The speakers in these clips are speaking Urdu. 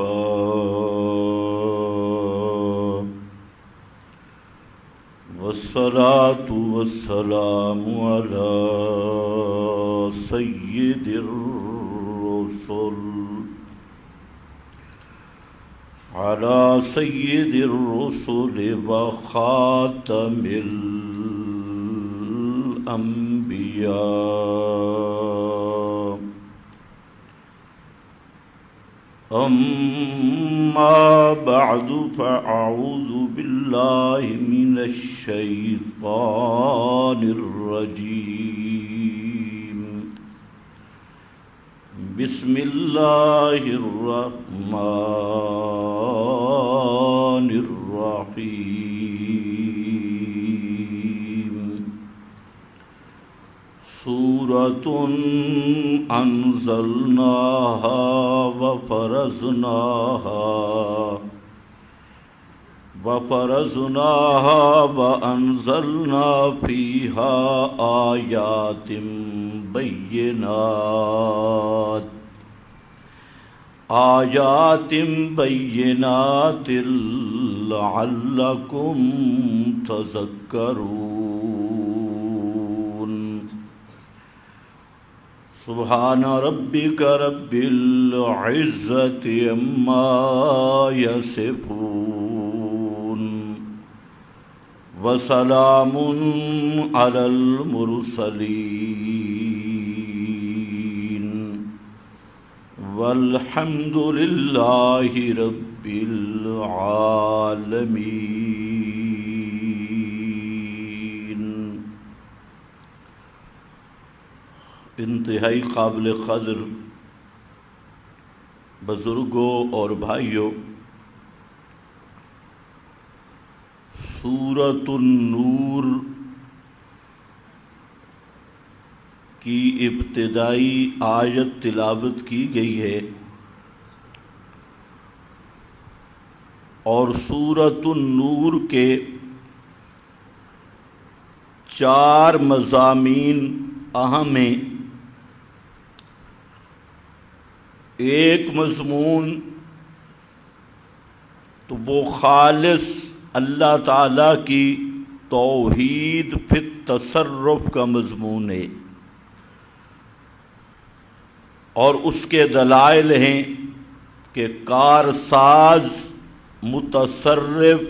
وكفى والصلاة والسلام على سيد الرسل وخاتم الأنبياء. أما بعد فأعوذ بالله من الشيطان الرجيم. بسم الله الرحمن الرحيم. سورة أنزلناها وفرزناها وأنزلنا فيها آيات بينات لعلكم تذكرون. سبحان ربك رب العزة عما يصفون وسلام على المرسلين والحمد لله رب العالمين. انتہائی قابل قدر بزرگوں اور بھائیوں، سورۃ النور کی ابتدائی آیت تلاوت کی گئی ہے، اور سورۃ النور کے 4 مضامین اہم ہیں. ایک مضمون تو وہ خالص اللہ تعالیٰ کی توحید فی التصرف کا مضمون ہے، اور اس کے دلائل ہیں کہ کارساز، متصرف،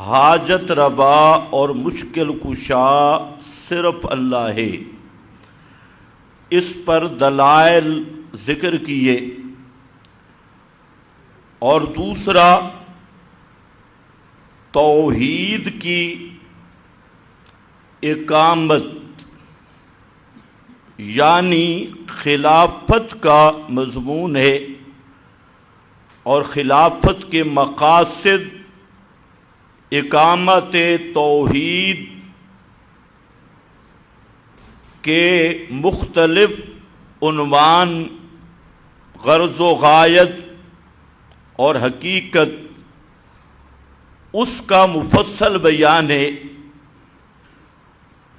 حاجت روا اور مشکل کشا صرف اللہ ہے. اس پر دلائل ذکر کیے. اور دوسرا، توحید کی اقامت یعنی خلافت کا مضمون ہے، اور خلافت کے مقاصد اقامت توحید کے مختلف عنوان، غرض و غایت اور حقیقت، اس کا مفصل بیان ہے.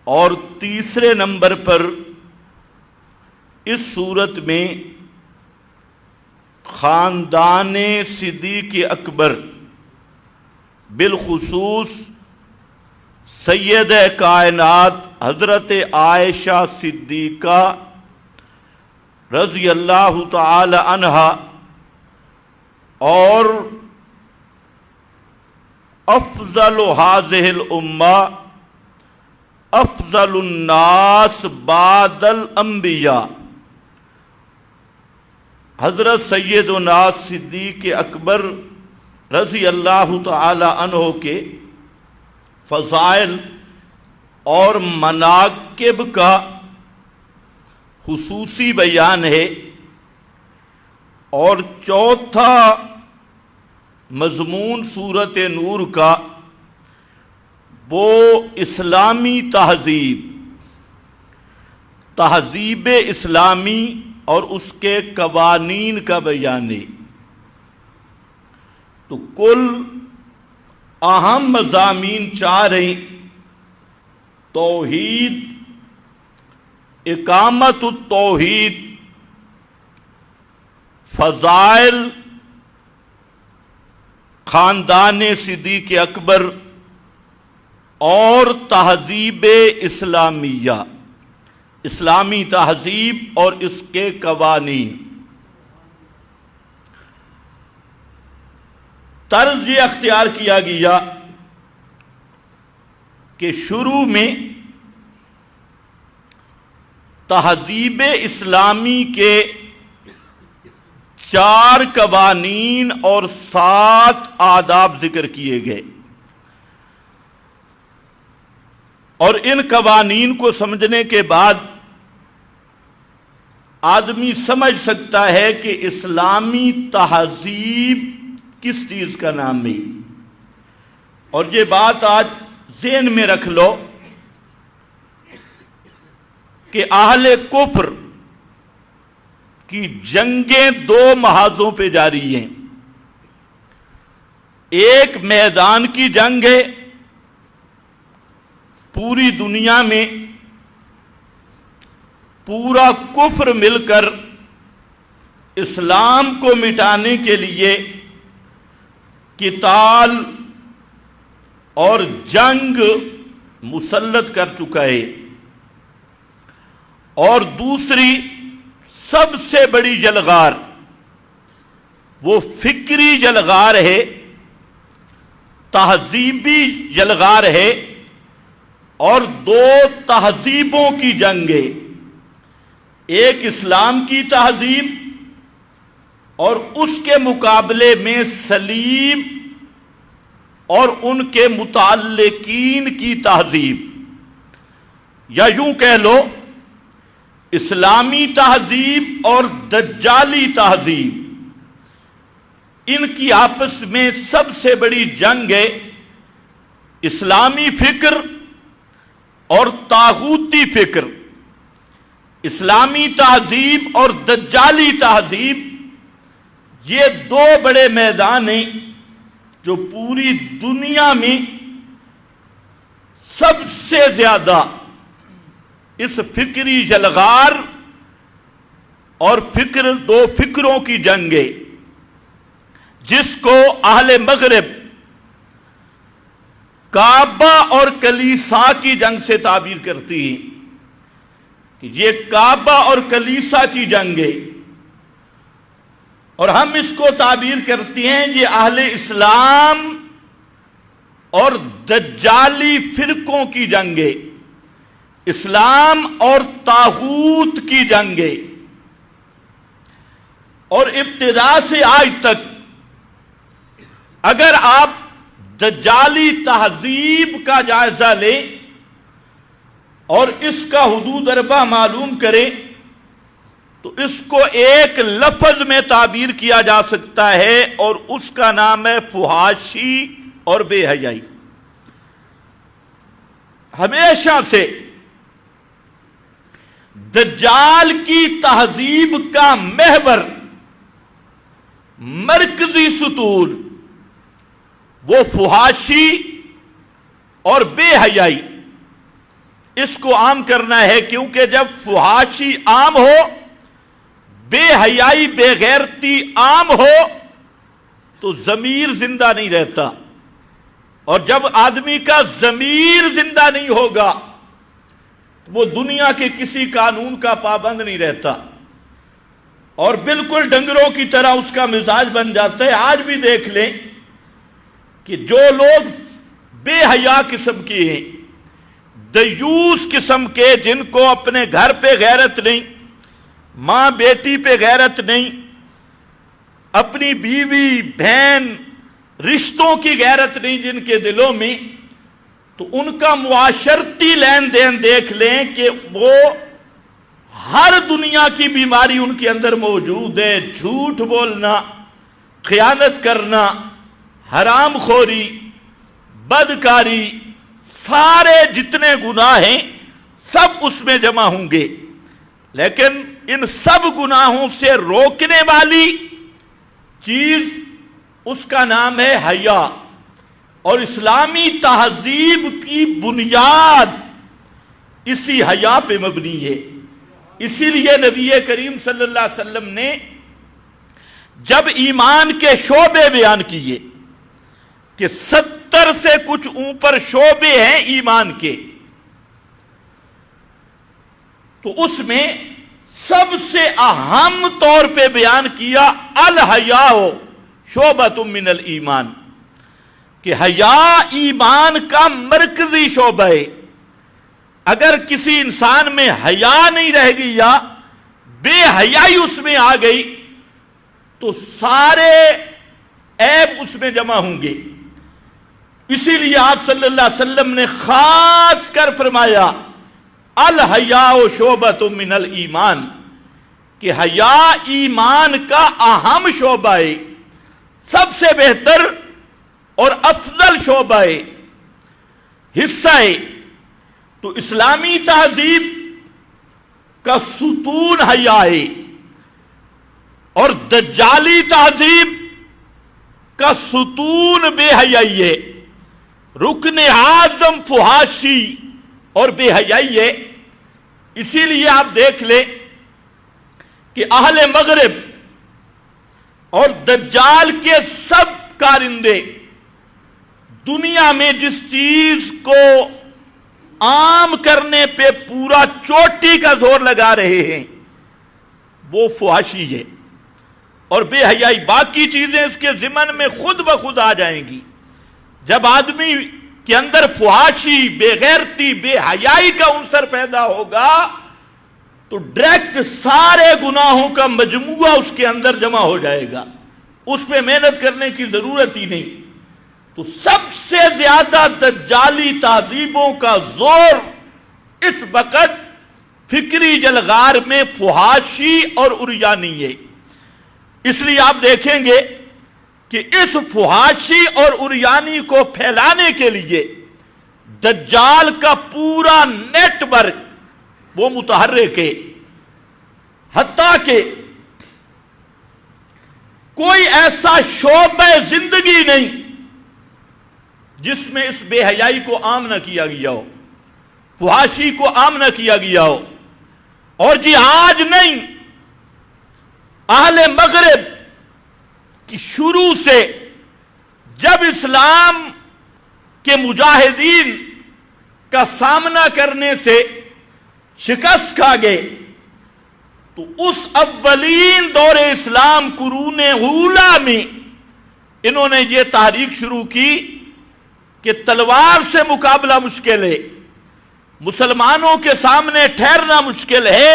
اور تیسرے نمبر پر اس صورت میں خاندان صدیق اکبر، بالخصوص سید کائنات حضرت عائشہ صدیقہ رضی اللہ تعالی عنہا، اور افضل هذه الامہ، افضل الناس بعد الانبیاء، حضرت سیدنا صدیق اکبر رضی اللہ تعالی عنہ کے فضائل اور مناقب کا خصوصی بیان ہے. اور چوتھا مضمون سورۃ نور کا وہ اسلامی تہذیب اسلامی اور اس کے قوانین کا بیان ہے. تو کل اہم مضامین 4 ہیں: توحید، اقامت التوحید، فضائل خاندان صدیق اکبر اور تہذیب اسلامیہ، اسلامی تہذیب اور اس کے قوانین، طرز یہ اختیار کیا گیا کہ شروع میں تہذیب اسلامی کے 4 قوانین اور 7 آداب ذکر کیے گئے، اور ان قوانین کو سمجھنے کے بعد آدمی سمجھ سکتا ہے کہ اسلامی تہذیب کس چیز کا نام ہے۔ اور یہ بات آج ذہن میں رکھ لو کہ اہل کفر کی جنگیں 2 محاذوں پہ جاری ہیں۔ ایک میدان کی جنگ ہے، پوری دنیا میں پورا کفر مل کر اسلام کو مٹانے کے لیے قتال اور جنگ مسلط کر چکا ہے، اور دوسری سب سے بڑی جلغار وہ فکری جلغار ہے، تہذیبی جلغار ہے، اور 2 تہذیبوں کی جنگ ہے، ایک اسلام کی تہذیب اور اس کے مقابلے میں صلیب اور ان کے متعلقین کی تہذیب، یا یوں کہہ لو اسلامی تہذیب اور دجالی تہذیب، ان کی آپس میں سب سے بڑی جنگ ہے۔ اسلامی فکر اور طاغوتی فکر، اسلامی تہذیب اور دجالی تہذیب، یہ 2 بڑے میدان ہیں جو پوری دنیا میں سب سے زیادہ اس فکری جلغار اور 2 فکروں کی جنگ ہے، جس کو اہل مغرب کعبہ اور کلیسا کی جنگ سے تعبیر کرتی ہیں کہ یہ کعبہ اور کلیسا کی جنگ ہے، اور ہم اس کو تعبیر کرتے ہیں یہ اہل اسلام اور دجالی فرقوں کی جنگ ہے، اسلام اور طاغوت کی جنگ ہے۔ اور ابتدا سے آج تک اگر آپ دجالی تہذیب کا جائزہ لیں اور اس کا حدود اربع معلوم کریں تو اس کو ایک لفظ میں تعبیر کیا جا سکتا ہے، اور اس کا نام ہے فحاشی اور بے حیائی۔ ہمیشہ سے دجال کی تہذیب کا محور، مرکزی ستون، وہ فحاشی اور بے حیائی، اس کو عام کرنا ہے، کیونکہ جب فحاشی عام ہو، بے حیائی بے غیرتی عام ہو تو ضمیر زندہ نہیں رہتا، اور جب آدمی کا ضمیر زندہ نہیں ہوگا تو وہ دنیا کے کسی قانون کا پابند نہیں رہتا، اور بالکل ڈنگروں کی طرح اس کا مزاج بن جاتا ہے۔ آج بھی دیکھ لیں کہ جو لوگ بے حیا قسم کے ہیں، دیوس قسم کے، جن کو اپنے گھر پہ غیرت نہیں، ماں بیٹی پہ غیرت نہیں، اپنی بیوی بہن رشتوں کی غیرت نہیں جن کے دلوں میں، تو ان کا معاشرتی لین دین دیکھ لیں کہ وہ ہر دنیا کی بیماری ان کے اندر موجود ہے، جھوٹ بولنا، خیانت کرنا، حرام خوری، بدکاری، سارے جتنے گناہ ہیں سب اس میں جمع ہوں گے، لیکن ان سب گناہوں سے روکنے والی چیز اس کا نام ہے حیا، اور اسلامی تہذیب کی بنیاد اسی حیا پہ مبنی ہے۔ اسی لیے نبی کریم صلی اللہ علیہ وسلم نے جب ایمان کے شعبے بیان کیے کہ 70 سے کچھ اوپر شعبے ہیں ایمان کے، تو اس میں سب سے اہم طور پہ بیان کیا الحیاء شعبۃ من الایمان، کہ حیا ایمان کا مرکزی شعبہ ہے۔ اگر کسی انسان میں حیا نہیں رہ گئی یا بے حیائی اس میں آ گئی تو سارے عیب اس میں جمع ہوں گے۔ اسی لیے آپ صلی اللہ علیہ وسلم نے خاص کر فرمایا الحیاء شعبۃ من الایمان، کہ حیا ایمان کا اہم شعبہ ہے، سب سے بہتر اور افضل شعبہ ہے، حصہ ہے۔ تو اسلامی تہذیب کا ستون حیا ہے، اور دجالی تہذیب کا ستون بے حیائی ہے، رکن اعظم فحاشی اور بے حیائی ہے۔ اسی لیے آپ دیکھ لیں کہ اہل مغرب اور دجال کے سب کارندے دنیا میں جس چیز کو عام کرنے پہ پورا چوٹی کا زور لگا رہے ہیں وہ فحاشی ہے اور بے حیائی۔ باقی چیزیں اس کے ضمن میں خود بخود آ جائیں گی۔ جب آدمی کے اندر فحاشی، بے غیرتی، بے حیائی کا عنصر پیدا ہوگا تو ڈائریکٹ سارے گناہوں کا مجموعہ اس کے اندر جمع ہو جائے گا، اس پہ محنت کرنے کی ضرورت ہی نہیں۔ تو سب سے زیادہ دجالی تہذیبوں کا زور اس وقت فکری جلغار میں فحاشی اور عریانی ہے۔ اس لیے آپ دیکھیں گے کہ اس فحاشی اور عریانی کو پھیلانے کے لیے دجال کا پورا نیٹ ورک وہ متحرک ہے، حتیٰ کہ کوئی ایسا شعبہ زندگی نہیں جس میں اس بے حیائی کو عام نہ کیا گیا ہو، فحاشی کو عام نہ کیا گیا ہو۔ اور جی آج نہیں، اہل مغرب کی شروع سے جب اسلام کے مجاہدین کا سامنا کرنے سے شکست کھا گئے تو اس اولین دور اسلام قرون اولیٰ میں انہوں نے یہ تحریک شروع کی کہ تلوار سے مقابلہ مشکل ہے، مسلمانوں کے سامنے ٹھہرنا مشکل ہے،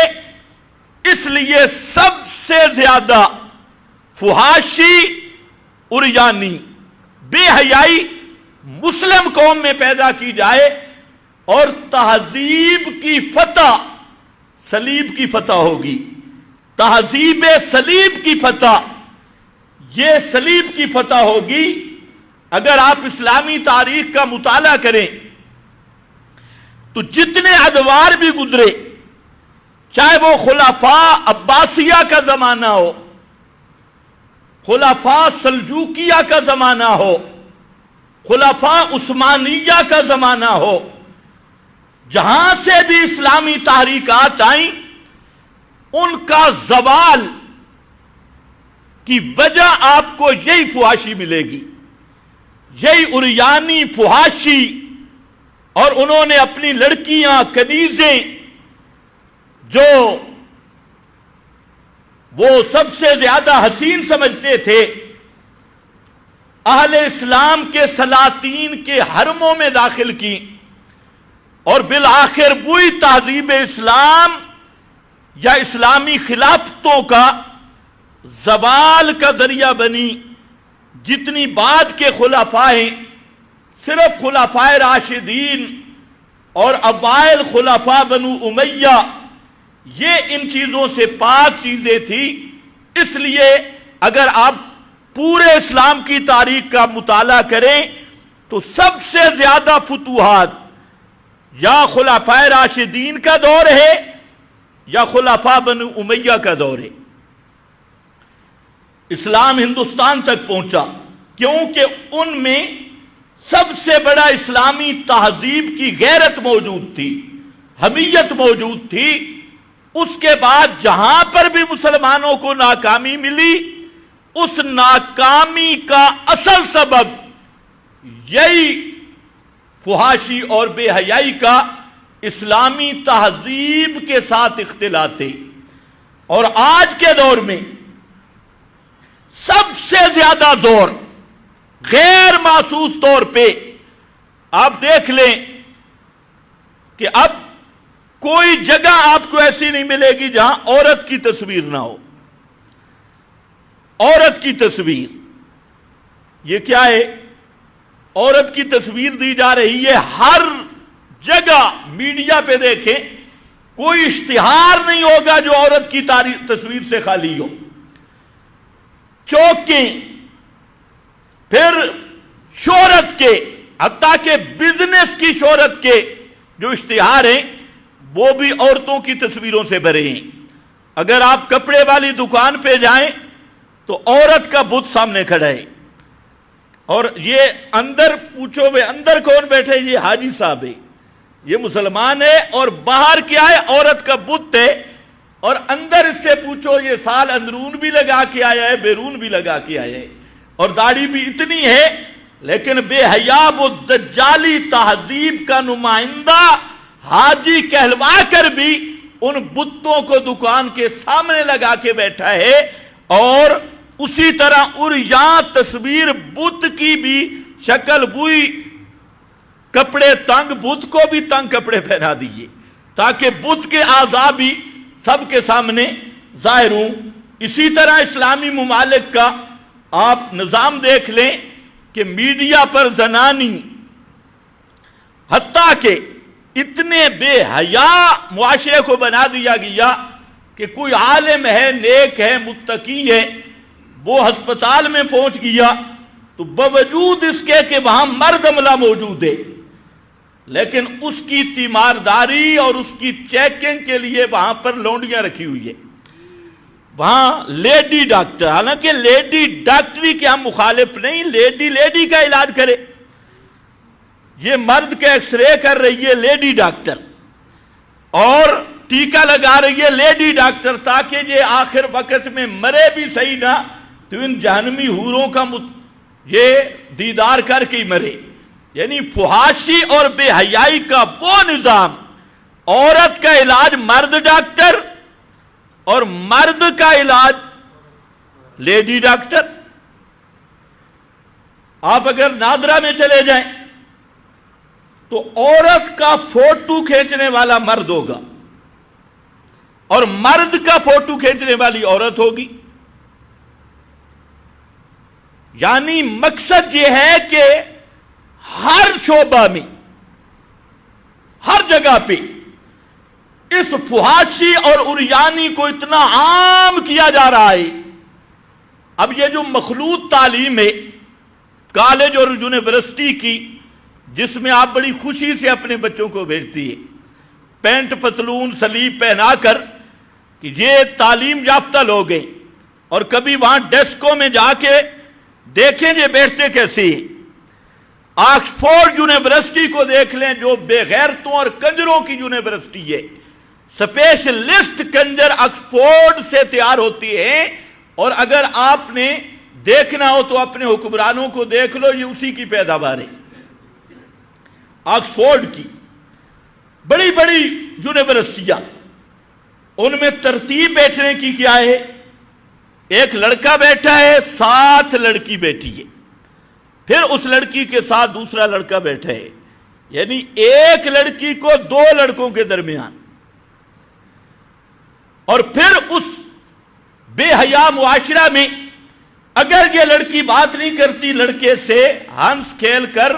اس لیے سب سے زیادہ فحاشی، عریانی، بے حیائی مسلم قوم میں پیدا کی جائے، اور تہذیب کی فتح صلیب کی فتح ہوگی۔ تہذیب صلیب کی فتح، یہ صلیب کی فتح ہوگی۔ اگر آپ اسلامی تاریخ کا مطالعہ کریں تو جتنے ادوار بھی گزرے، چاہے وہ خلفاء عباسیہ کا زمانہ ہو، خلفاء سلجوقیہ کا زمانہ ہو، خلفاء عثمانیہ کا زمانہ ہو، جہاں سے بھی اسلامی تحریکات آئیں ان کا زوال کی وجہ آپ کو یہی فحاشی ملے گی، یہی عریانی فحاشی۔ اور انہوں نے اپنی لڑکیاں، کنیزیں جو وہ سب سے زیادہ حسین سمجھتے تھے، اہل اسلام کے سلاطین کے حرموں میں داخل کی، اور بالآخر وہی تہذیب اسلام یا اسلامی خلافتوں کا زوال کا ذریعہ بنی۔ جتنی بعد کے خلفاء ہیں، صرف خلفاء راشدین اور اوائل خلفاء بنو امیہ، یہ ان چیزوں سے پاک چیزیں تھی۔ اس لیے اگر آپ پورے اسلام کی تاریخ کا مطالعہ کریں تو سب سے زیادہ فتوحات یا خلفاء راشدین کا دور ہے یا خلفاء بنو امیہ کا دور ہے۔ اسلام ہندوستان تک پہنچا کیونکہ ان میں سب سے بڑا اسلامی تہذیب کی غیرت موجود تھی، حمیت موجود تھی۔ اس کے بعد جہاں پر بھی مسلمانوں کو ناکامی ملی، اس ناکامی کا اصل سبب یہی فحاشی اور بے حیائی کا اسلامی تہذیب کے ساتھ اختلاط ہے۔ اور آج کے دور میں سب سے زیادہ زور غیر محسوس طور پہ آپ دیکھ لیں کہ اب کوئی جگہ آپ کو ایسی نہیں ملے گی جہاں عورت کی تصویر نہ ہو۔ عورت کی تصویر، یہ کیا ہے؟ عورت کی تصویر دی جا رہی ہے ہر جگہ۔ میڈیا پہ دیکھیں، کوئی اشتہار نہیں ہوگا جو عورت کی تصویر سے خالی ہو۔ چوکیں، پھر شہرت کے، حتیٰ کہ بزنس کی شہرت کے جو اشتہار ہیں وہ بھی عورتوں کی تصویروں سے بھرے ہیں۔ اگر آپ کپڑے والی دکان پہ جائیں تو عورت کا بت سامنے کھڑا ہے، اور یہ اندر پوچھو بے اندر کون بیٹھے؟ یہ حاجی صاحب ہے، یہ مسلمان ہے، اور باہر کیا ہے؟ عورت کا بت ہے، اور اندر اس سے پوچھو یہ سال اندرون بھی لگا کے آیا ہے، بیرون بھی لگا کے آیا ہے، اور داڑھی بھی اتنی ہے، لیکن بے حیا و دجالی تہذیب کا نمائندہ حاجی کہلوا کر بھی ان بتوں کو دکان کے سامنے لگا کے بیٹھا ہے۔ اور اسی طرح عریاں تصویر بت کی بھی شکل بوئی، کپڑے تنگ، بت کو بھی تنگ کپڑے پہنا دیے تاکہ بت کے اعضاء بھی سب کے سامنے ظاہر ہوں۔ اسی طرح اسلامی ممالک کا آپ نظام دیکھ لیں کہ میڈیا پر زنانی، حتیٰ کہ اتنے بے حیا معاشرے کو بنا دیا گیا کہ کوئی عالم ہے، نیک ہے، متقی ہے، وہ ہسپتال میں پہنچ گیا تو باوجود اس کے کہ وہاں مرد عملہ موجود ہے، لیکن اس کی تیمارداری اور اس کی چیکنگ کے لیے وہاں پر لونڈیاں رکھی ہوئی ہے۔ وہاں لیڈی ڈاکٹر، حالانکہ لیڈی ڈاکٹری کے ہم مخالف نہیں، لیڈی کا علاج کرے۔ یہ مرد کا ایکس رے کر رہی ہے لیڈی ڈاکٹر، اور ٹیکہ لگا رہی ہے لیڈی ڈاکٹر، تاکہ یہ آخر وقت میں مرے بھی صحیح نہ تو ان جہنمی حوروں کا یہ دیدار کر کے ہی مرے۔ یعنی فحاشی اور بے حیائی کا وہ نظام، عورت کا علاج مرد ڈاکٹر اور مرد کا علاج لیڈی ڈاکٹر۔ آپ اگر نادرا میں چلے جائیں تو عورت کا فوٹو کھینچنے والا مرد ہوگا اور مرد کا فوٹو کھینچنے والی عورت ہوگی۔ یعنی مقصد یہ ہے کہ ہر شعبہ میں، ہر جگہ پہ اس فحاشی اور عریانی کو اتنا عام کیا جا رہا ہے۔ اب یہ جو مخلوط تعلیم ہے کالج اور یونیورسٹی کی، جس میں آپ بڑی خوشی سے اپنے بچوں کو بھیجتی ہے، پینٹ پتلون سلیب پہنا کر کہ یہ تعلیم یافتہ لوگ ہیں، اور کبھی وہاں ڈیسکوں میں جا کے دیکھیں یہ بیٹھتے کیسے ہیں۔ آکسفورڈ یونیورسٹی کو دیکھ لیں جو بے غیرتوں اور کنجروں کی یونیورسٹی ہے، سپیشلسٹ کنجر آکسفورڈ سے تیار ہوتی ہیں، اور اگر آپ نے دیکھنا ہو تو اپنے حکمرانوں کو دیکھ لو، یہ اسی کی پیداوار ہے۔ آکسفورڈ کی بڑی بڑی یونیورسٹیاں، ان میں ترتیب بیٹھنے کی کیا ہے؟ ایک لڑکا بیٹھا ہے، 7 لڑکی بیٹھی ہے، پھر اس لڑکی کے ساتھ دوسرا لڑکا بیٹھا ہے، یعنی ایک لڑکی کو 2 لڑکوں کے درمیان۔ اور پھر اس بے حیا معاشرہ میں اگر یہ لڑکی بات نہیں کرتی لڑکے سے ہنس کھیل کر،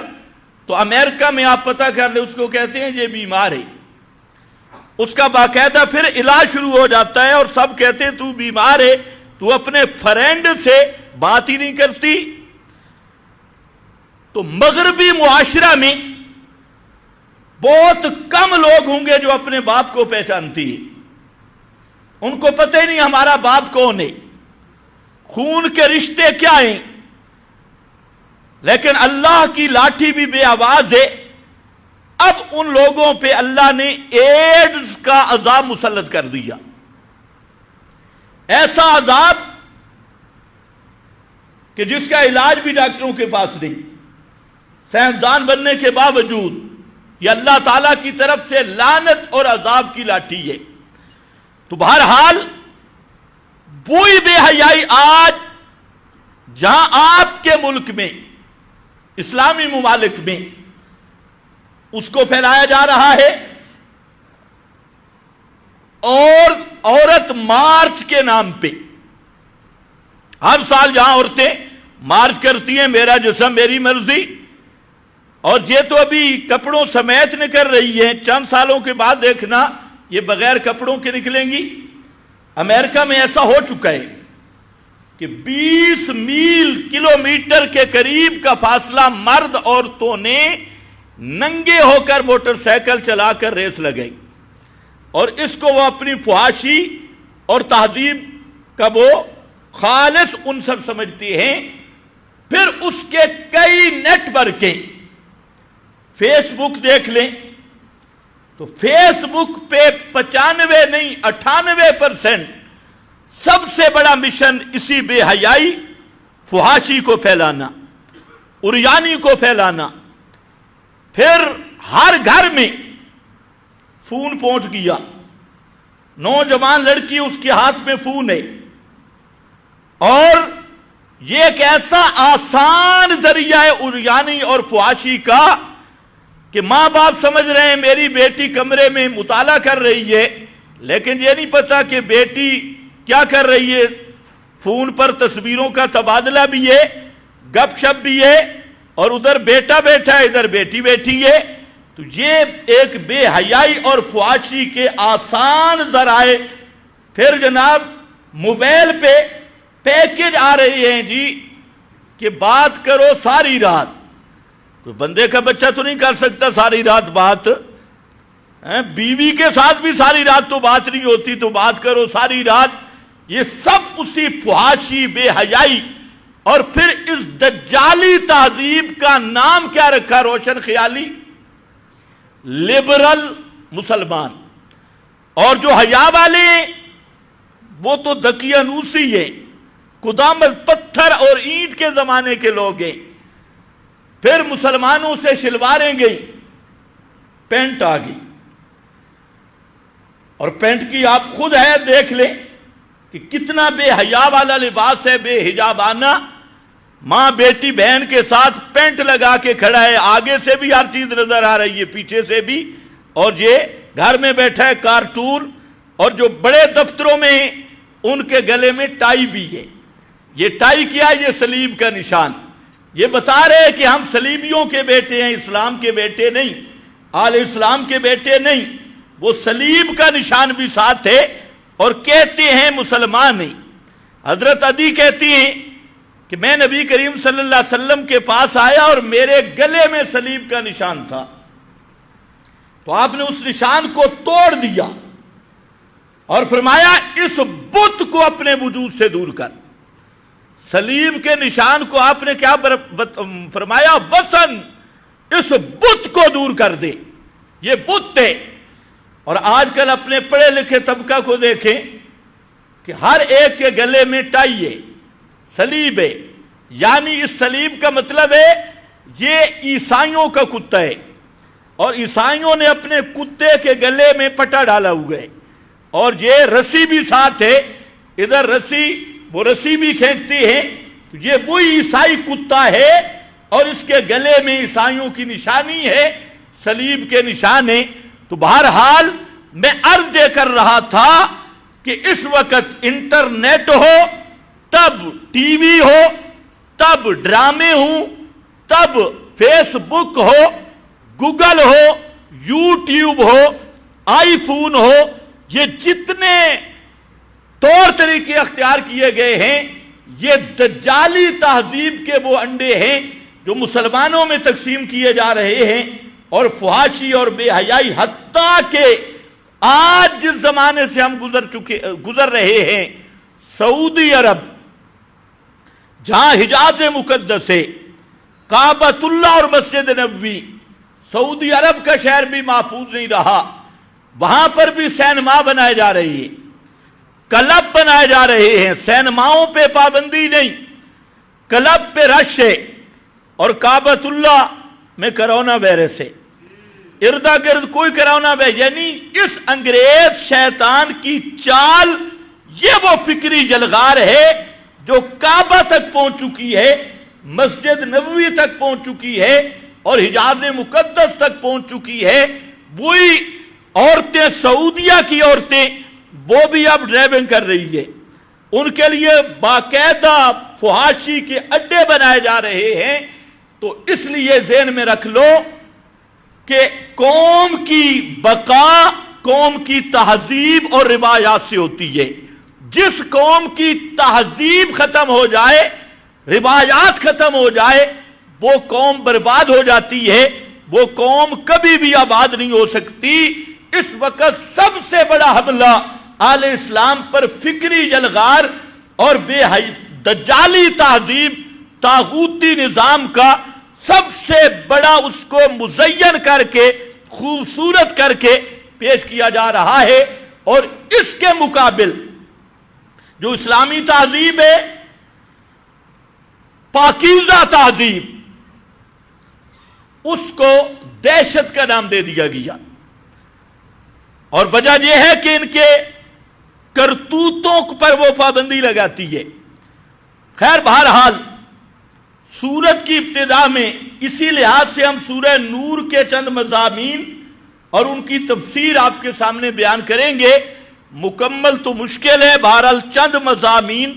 تو امریکہ میں آپ پتہ کر لیں اس کو کہتے ہیں یہ بیمار ہے۔ اس کا باقاعدہ پھر علاج شروع ہو جاتا ہے، اور سب کہتے ہیں تو بیمار ہے، تو اپنے فرینڈ سے بات ہی نہیں کرتی۔ تو مغربی معاشرہ میں بہت کم لوگ ہوں گے جو اپنے باپ کو پہچانتی ہیں، ان کو پتہ ہی نہیں ہمارا باپ کون ہے، خون کے رشتے کیا ہیں۔ لیکن اللہ کی لاٹھی بھی بے آواز ہے۔ اب ان لوگوں پہ اللہ نے ایڈز کا عذاب مسلط کر دیا، ایسا عذاب کہ جس کا علاج بھی ڈاکٹروں کے پاس نہیں۔ سائنسدان بننے کے باوجود یہ اللہ تعالیٰ کی طرف سے لعنت اور عذاب کی لاٹھی ہے۔ تو بہرحال وہی بے حیائی آج جہاں آپ کے ملک میں، اسلامی ممالک میں، اس کو پھیلایا جا رہا ہے، اور عورت مارچ کے نام پہ ہر سال جہاں عورتیں مارچ کرتی ہیں، میرا جسم میری مرضی، اور یہ تو ابھی کپڑوں سمیت نکل رہی ہیں، چند سالوں کے بعد دیکھنا یہ بغیر کپڑوں کے نکلیں گی۔ امریکہ میں ایسا ہو چکا ہے کہ 20 میل کلومیٹر کے قریب کا فاصلہ مرد عورتوں نے ننگے ہو کر موٹر سائیکل چلا کر ریس لگائی، اور اس کو وہ اپنی فحاشی اور تہذیب کا وہ خالص عنصر سمجھتی ہیں۔ پھر اس کے کئی نیٹ ورکیں، فیس بک دیکھ لیں تو فیس بک پہ 95 نہیں 98% سب سے بڑا مشن اسی بے حیائی، فحاشی کو پھیلانا، عریانی کو پھیلانا۔ پھر ہر گھر میں فون پہنچ گیا، نوجوان لڑکی اس کے ہاتھ میں فون ہے، اور یہ ایک ایسا آسان ذریعہ ہے عریانی اور فحاشی کا کہ ماں باپ سمجھ رہے ہیں میری بیٹی کمرے میں مطالعہ کر رہی ہے، لیکن یہ نہیں پتا کہ بیٹی کیا کر رہی ہے۔ فون پر تصویروں کا تبادلہ بھی ہے، گپ شپ بھی ہے، اور ادھر بیٹا بیٹھا ہے، ادھر بیٹی بیٹھی ہے۔ تو یہ ایک بے حیائی اور فحاشی کے آسان ذرائع۔ پھر جناب موبائل پہ پیکج آ رہے ہیں جی کہ بات کرو ساری رات۔ کوئی بندے کا بچہ تو نہیں کر سکتا ساری رات بات، بیوی کے ساتھ بھی ساری رات تو بات نہیں ہوتی، تو بات کرو ساری رات۔ یہ سب اسی فحاشی، بے حیائی، اور پھر اس دجالی تہذیب کا نام کیا رکھا روشن خیالی، لبرل مسلمان۔ اور جو حیا والے ہیں وہ تو دقیانوسی ہیں، قدامت پتھر اور اینٹ کے زمانے کے لوگ ہیں۔ پھر مسلمانوں سے شلواریں گئی، پینٹ آ گئی، اور پینٹ کی آپ خود ہے دیکھ لیں کہ کتنا بے حیا والا لباس ہے، بے حجابانہ۔ ماں بیٹی بہن کے ساتھ پینٹ لگا کے کھڑا ہے، آگے سے بھی ہر چیز نظر آ رہی ہے، پیچھے سے بھی، اور یہ گھر میں بیٹھا ہے کارٹون۔ اور جو بڑے دفتروں میں ہیں ان کے گلے میں ٹائی بھی ہے۔ یہ ٹائی کیا ہے؟ یہ صلیب کا نشان۔ یہ بتا رہے ہیں کہ ہم صلیبیوں کے بیٹے ہیں، اسلام کے بیٹے نہیں، آل اسلام کے بیٹے نہیں۔ وہ صلیب کا نشان بھی ساتھ ہے، اور کہتے ہیں مسلمان نہیں۔ حضرت عدی کہتی ہیں کہ میں نبی کریم صلی اللہ علیہ وسلم کے پاس آیا اور میرے گلے میں صلیب کا نشان تھا، تو آپ نے اس نشان کو توڑ دیا اور فرمایا اس بت کو اپنے وجود سے دور کر۔ صلیب کے نشان کو آپ نے کیا فرمایا؟ وسن، اس بت کو دور کر دے، یہ بت ہے۔ اور آج کل اپنے پڑھے لکھے طبقہ کو دیکھیں کہ ہر ایک کے گلے میں ٹائی ہے، صلیب ہے، یعنی اس صلیب کا مطلب ہے یہ عیسائیوں کا کتا ہے، اور عیسائیوں نے اپنے کتے کے گلے میں پٹا ڈالا ہوا ہے، اور یہ رسی بھی ساتھ ہے، ادھر رسی، وہ رسی بھی کھینچتی ہے۔ یہ وہی عیسائی کتا ہے، اور اس کے گلے میں عیسائیوں کی نشانی ہے، صلیب کے نشان ہے۔ تو بہرحال میں عرض دے کر رہا تھا کہ اس وقت انٹرنیٹ ہو، تب ٹی وی ہو، تب ڈرامے ہوں، تب فیس بک ہو، گوگل ہو، یوٹیوب ہو، آئی فون ہو، یہ جتنے طور طریقے اختیار کیے گئے ہیں، یہ دجالی تہذیب کے وہ انڈے ہیں جو مسلمانوں میں تقسیم کیے جا رہے ہیں، اور فحاشی اور بے حیائی، حتیٰ کہ آج جس زمانے سے ہم گزر رہے ہیں، سعودی عرب جہاں حجاز مقدس ہے، کعبۃ اللہ اور مسجد نبوی، سعودی عرب کا شہر بھی محفوظ نہیں رہا، وہاں پر بھی سینما بنائے جا رہے ہیں، کلب بنائے جا رہے ہیں۔ سینماؤں پہ پابندی نہیں، کلب پہ رش ہے، اور کعبۃ اللہ میں کرونا وائرس ہے، اردا گرد کوئی کرونا وائرس، یعنی اس انگریز شیطان کی چال، یہ وہ فکری جلغار ہے جو کعبہ تک پہنچ چکی ہے، مسجد نبوی تک پہنچ چکی ہے اور حجاز مقدس تک پہنچ چکی ہے۔ وہی عورتیں، سعودیہ کی عورتیں، وہ بھی اب ڈرائیونگ کر رہی ہے، ان کے لیے باقاعدہ فحاشی کے اڈے بنائے جا رہے ہیں۔ تو اس لیے ذہن میں رکھ لو کہ قوم کی بقا قوم کی تہذیب اور روایات سے ہوتی ہے۔ جس قوم کی تہذیب ختم ہو جائے، روایات ختم ہو جائے، وہ قوم برباد ہو جاتی ہے، وہ قوم کبھی بھی آباد نہیں ہو سکتی۔ اس وقت سب سے بڑا حملہ اہل اسلام پر فکری جلغار اور بے حی دجالی تہذیب، طاغوتی نظام کا سب سے بڑا اس کو مزین کر کے، خوبصورت کر کے پیش کیا جا رہا ہے۔ اور اس کے مقابل جو اسلامی تہذیب ہے، پاکیزہ تہذیب، اس کو دہشت کا نام دے دیا گیا، اور وجہ یہ ہے کہ ان کے کرتوتوں پر وہ پابندی لگاتی ہے۔ خیر، بہرحال سورت کی ابتدا میں اسی لحاظ سے ہم سورہ نور کے چند مضامین اور ان کی تفسیر آپ کے سامنے بیان کریں گے۔ مکمل تو مشکل ہے، بہرحال چند مضامین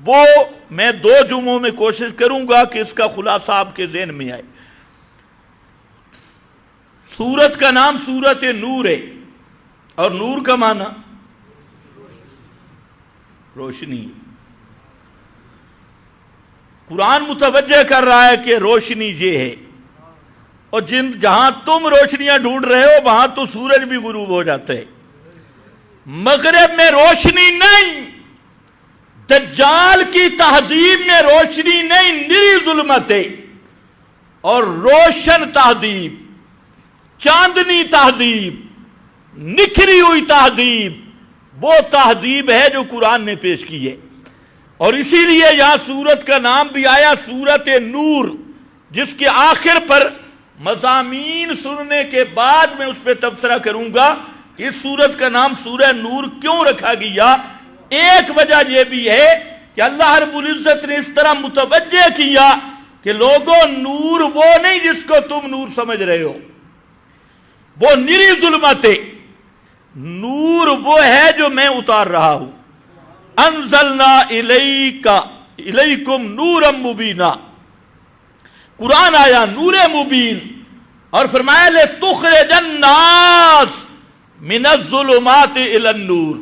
وہ میں 2 جمعوں میں کوشش کروں گا کہ اس کا خلاصہ آپ کے ذہن میں آئے۔ سورت کا نام سورت نور ہے، اور نور کا معنی روشنی۔ قرآن متوجہ کر رہا ہے کہ روشنی یہ ہے، اور جہاں تم روشنیاں ڈھونڈ رہے ہو وہاں تو سورج بھی غروب ہو جاتا ہے۔ مغرب میں روشنی نہیں، دجال کی تہذیب میں روشنی نہیں، نری ظلمت ہے۔ اور روشن تہذیب، چاندنی تہذیب، نکھری ہوئی تہذیب، وہ تہذیب ہے جو قرآن نے پیش کی ہے۔ اور اسی لیے یہاں سورت کا نام بھی آیا سورت نور، جس کے آخر پر مضامین سننے کے بعد میں اس پہ تبصرہ کروں گا کہ اس سورت کا نام سورہ نور کیوں رکھا گیا۔ ایک وجہ یہ بھی ہے کہ اللہ رب العزت نے اس طرح متوجہ کیا کہ لوگوں، نور وہ نہیں جس کو تم نور سمجھ رہے ہو، وہ نری ظلمت ہے۔ نور وہ ہے جو میں اتار رہا ہوں۔ انزلنا الیکم نورا مبینا، قرآن آیا نور مبین، اور فرمایا لتخرج الناس من الظلمات الی النور۔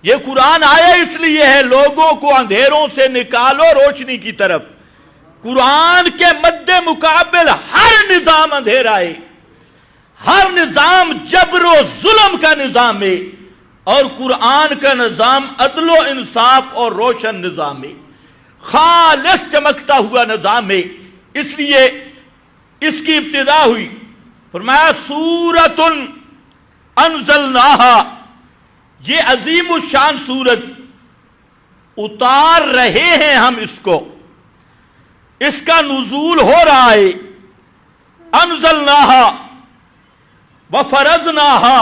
یہ قرآن آیا اس لیے ہے لوگوں کو اندھیروں سے نکالو روشنی کی طرف۔ قرآن کے مد مقابل ہر نظام اندھیرا ہے، ہر نظام جبر و ظلم کا نظام ہے، اور قرآن کا نظام عدل و انصاف اور روشن نظام ہے، خالص چمکتا ہوا نظام ہے۔ اس لیے اس کی ابتدا ہوئی، فرمایا سورۃ انزلناہا، یہ عظیم الشان سورت، اتار رہے ہیں ہم اس کو، اس کا نزول ہو رہا ہے۔ انزلناہا وفرضناہا،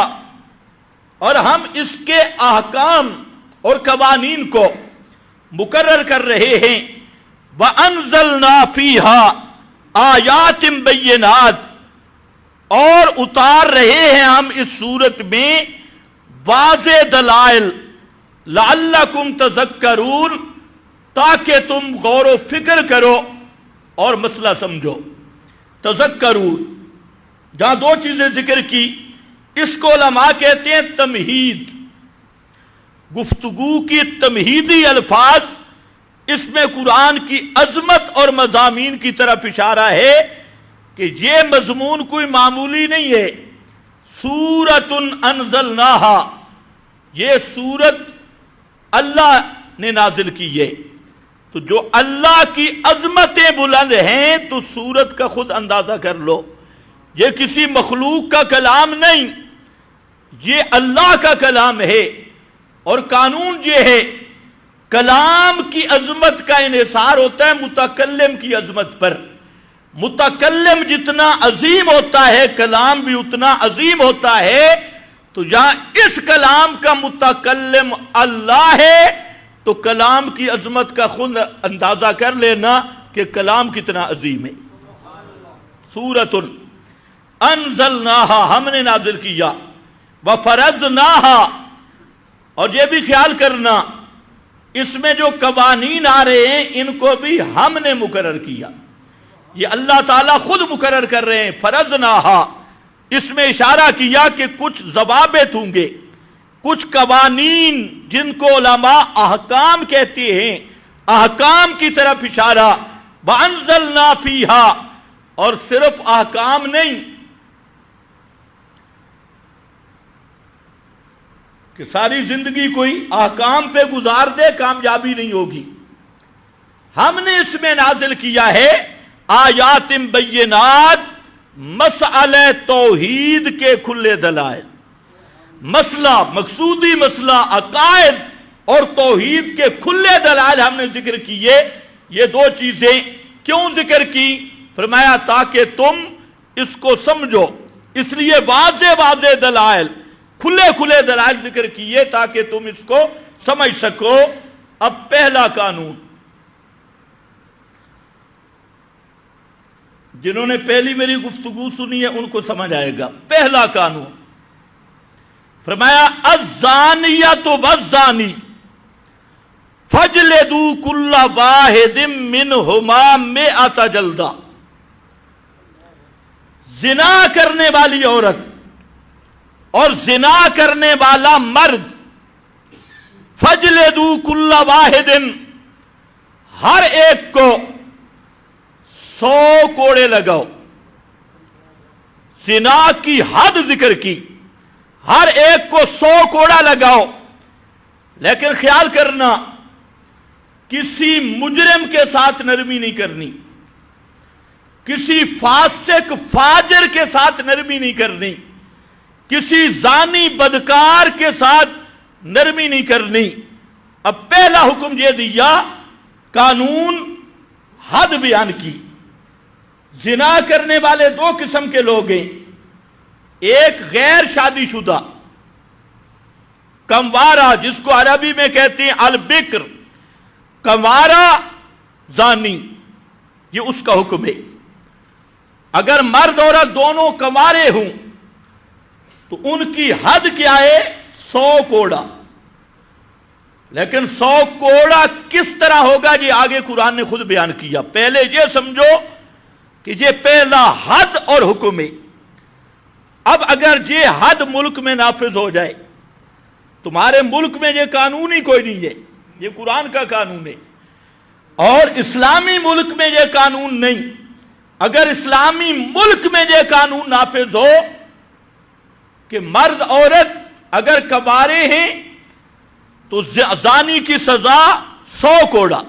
اور ہم اس کے احکام اور قوانین کو مقرر کر رہے ہیں۔ وَأَنزَلْنَا فِيهَا آیَاتٍ بَيِّنَاتٍ، اور اتار رہے ہیں ہم اس صورت میں واضح دلائل، لَعَلَّكُمْ تَذَكَّرُونَ، تاکہ تم غور و فکر کرو اور مسئلہ سمجھو۔ تذکرون، جہاں 2 چیزیں ذکر کی، اس کو علماء کہتے ہیں تمہید، گفتگو کی تمہیدی الفاظ۔ اس میں قرآن کی عظمت اور مضامین کی طرف اشارہ ہے کہ یہ مضمون کوئی معمولی نہیں ہے۔ سورۃ انزلناہا، یہ سورت اللہ نے نازل کی ہے، تو جو اللہ کی عظمتیں بلند ہیں تو سورت کا خود اندازہ کر لو۔ یہ کسی مخلوق کا کلام نہیں، یہ اللہ کا کلام ہے، اور قانون یہ ہے کلام کی عظمت کا انحصار ہوتا ہے متکلم کی عظمت پر۔ متکلم جتنا عظیم ہوتا ہے کلام بھی اتنا عظیم ہوتا ہے، تو جہاں اس کلام کا متکلم اللہ ہے تو کلام کی عظمت کا خود اندازہ کر لینا کہ کلام کتنا عظیم ہے۔ سورۃ انزلناہا، ہم نے نازل کیا، وفرضناہا، اور یہ بھی خیال کرنا اس میں جو قوانین آ رہے ہیں ان کو بھی ہم نے مقرر کیا، یہ اللہ تعالیٰ خود مقرر کر رہے ہیں۔ فرضناہا، اس میں اشارہ کیا کہ کچھ ضوابط ہوں گے، کچھ قوانین جن کو علماء احکام کہتے ہیں، احکام کی طرف اشارہ۔ وَأَنزَلْنَا فِيهَا، اور صرف احکام نہیں کہ ساری زندگی کوئی احکام پہ گزار دے، کامیابی نہیں ہوگی۔ ہم نے اس میں نازل کیا ہے آیات بینات، مسئلہ توحید کے کھلے دلائل، مسئلہ مقصودی مسئلہ عقائد اور توحید کے کھلے دلائل ہم نے ذکر کیے۔ یہ دو چیزیں کیوں ذکر کی؟ فرمایا تاکہ تم اس کو سمجھو، اس لیے واضح واضح دلائل، کھلے کھلے دلائل ذکر کیے تاکہ تم اس کو سمجھ سکو۔ اب پہلا قانون، جنہوں نے پہلی میری گفتگو سنی ہے ان کو سمجھ آئے گا۔ پہلا قانون فرمایا الزانیۃ والزانی فاجلدوا کل واحد منہما مئۃ جلدہ، زنا کرنے والی عورت اور زنا کرنے والا مرد، فاجلدوا کل واحد، ہر ایک کو 100 کوڑے لگاؤ۔ زنا کی حد ذکر کی، ہر ایک کو 100 کوڑا لگاؤ۔ لیکن خیال کرنا کسی مجرم کے ساتھ نرمی نہیں کرنی، کسی فاسق فاجر کے ساتھ نرمی نہیں کرنی، کسی زانی بدکار کے ساتھ نرمی نہیں کرنی۔ اب پہلا حکم یہ دیا، قانون حد بیان کی۔ زنا کرنے والے دو قسم کے لوگ ہیں، ایک غیر شادی شدہ کموارہ، جس کو عربی میں کہتے ہیں البکر، کموارہ زانی، یہ اس کا حکم ہے۔ اگر مرد عورت دونوں کنوارے ہوں تو ان کی حد کیا ہے؟ 100 کوڑا۔ لیکن 100 کوڑا کس طرح ہوگا یہ آگے قرآن نے خود بیان کیا۔ پہلے یہ سمجھو کہ یہ پہلا حد اور حکم ہے۔ اب اگر یہ حد ملک میں نافذ ہو جائے، تمہارے ملک میں یہ قانون ہی کوئی نہیں ہے، یہ قرآن کا قانون ہے، اور اسلامی ملک میں یہ قانون نہیں، اگر اسلامی ملک میں یہ قانون نافذ ہو کہ مرد عورت اگر کبارے ہیں تو زانی کی سزا 100 کوڑا،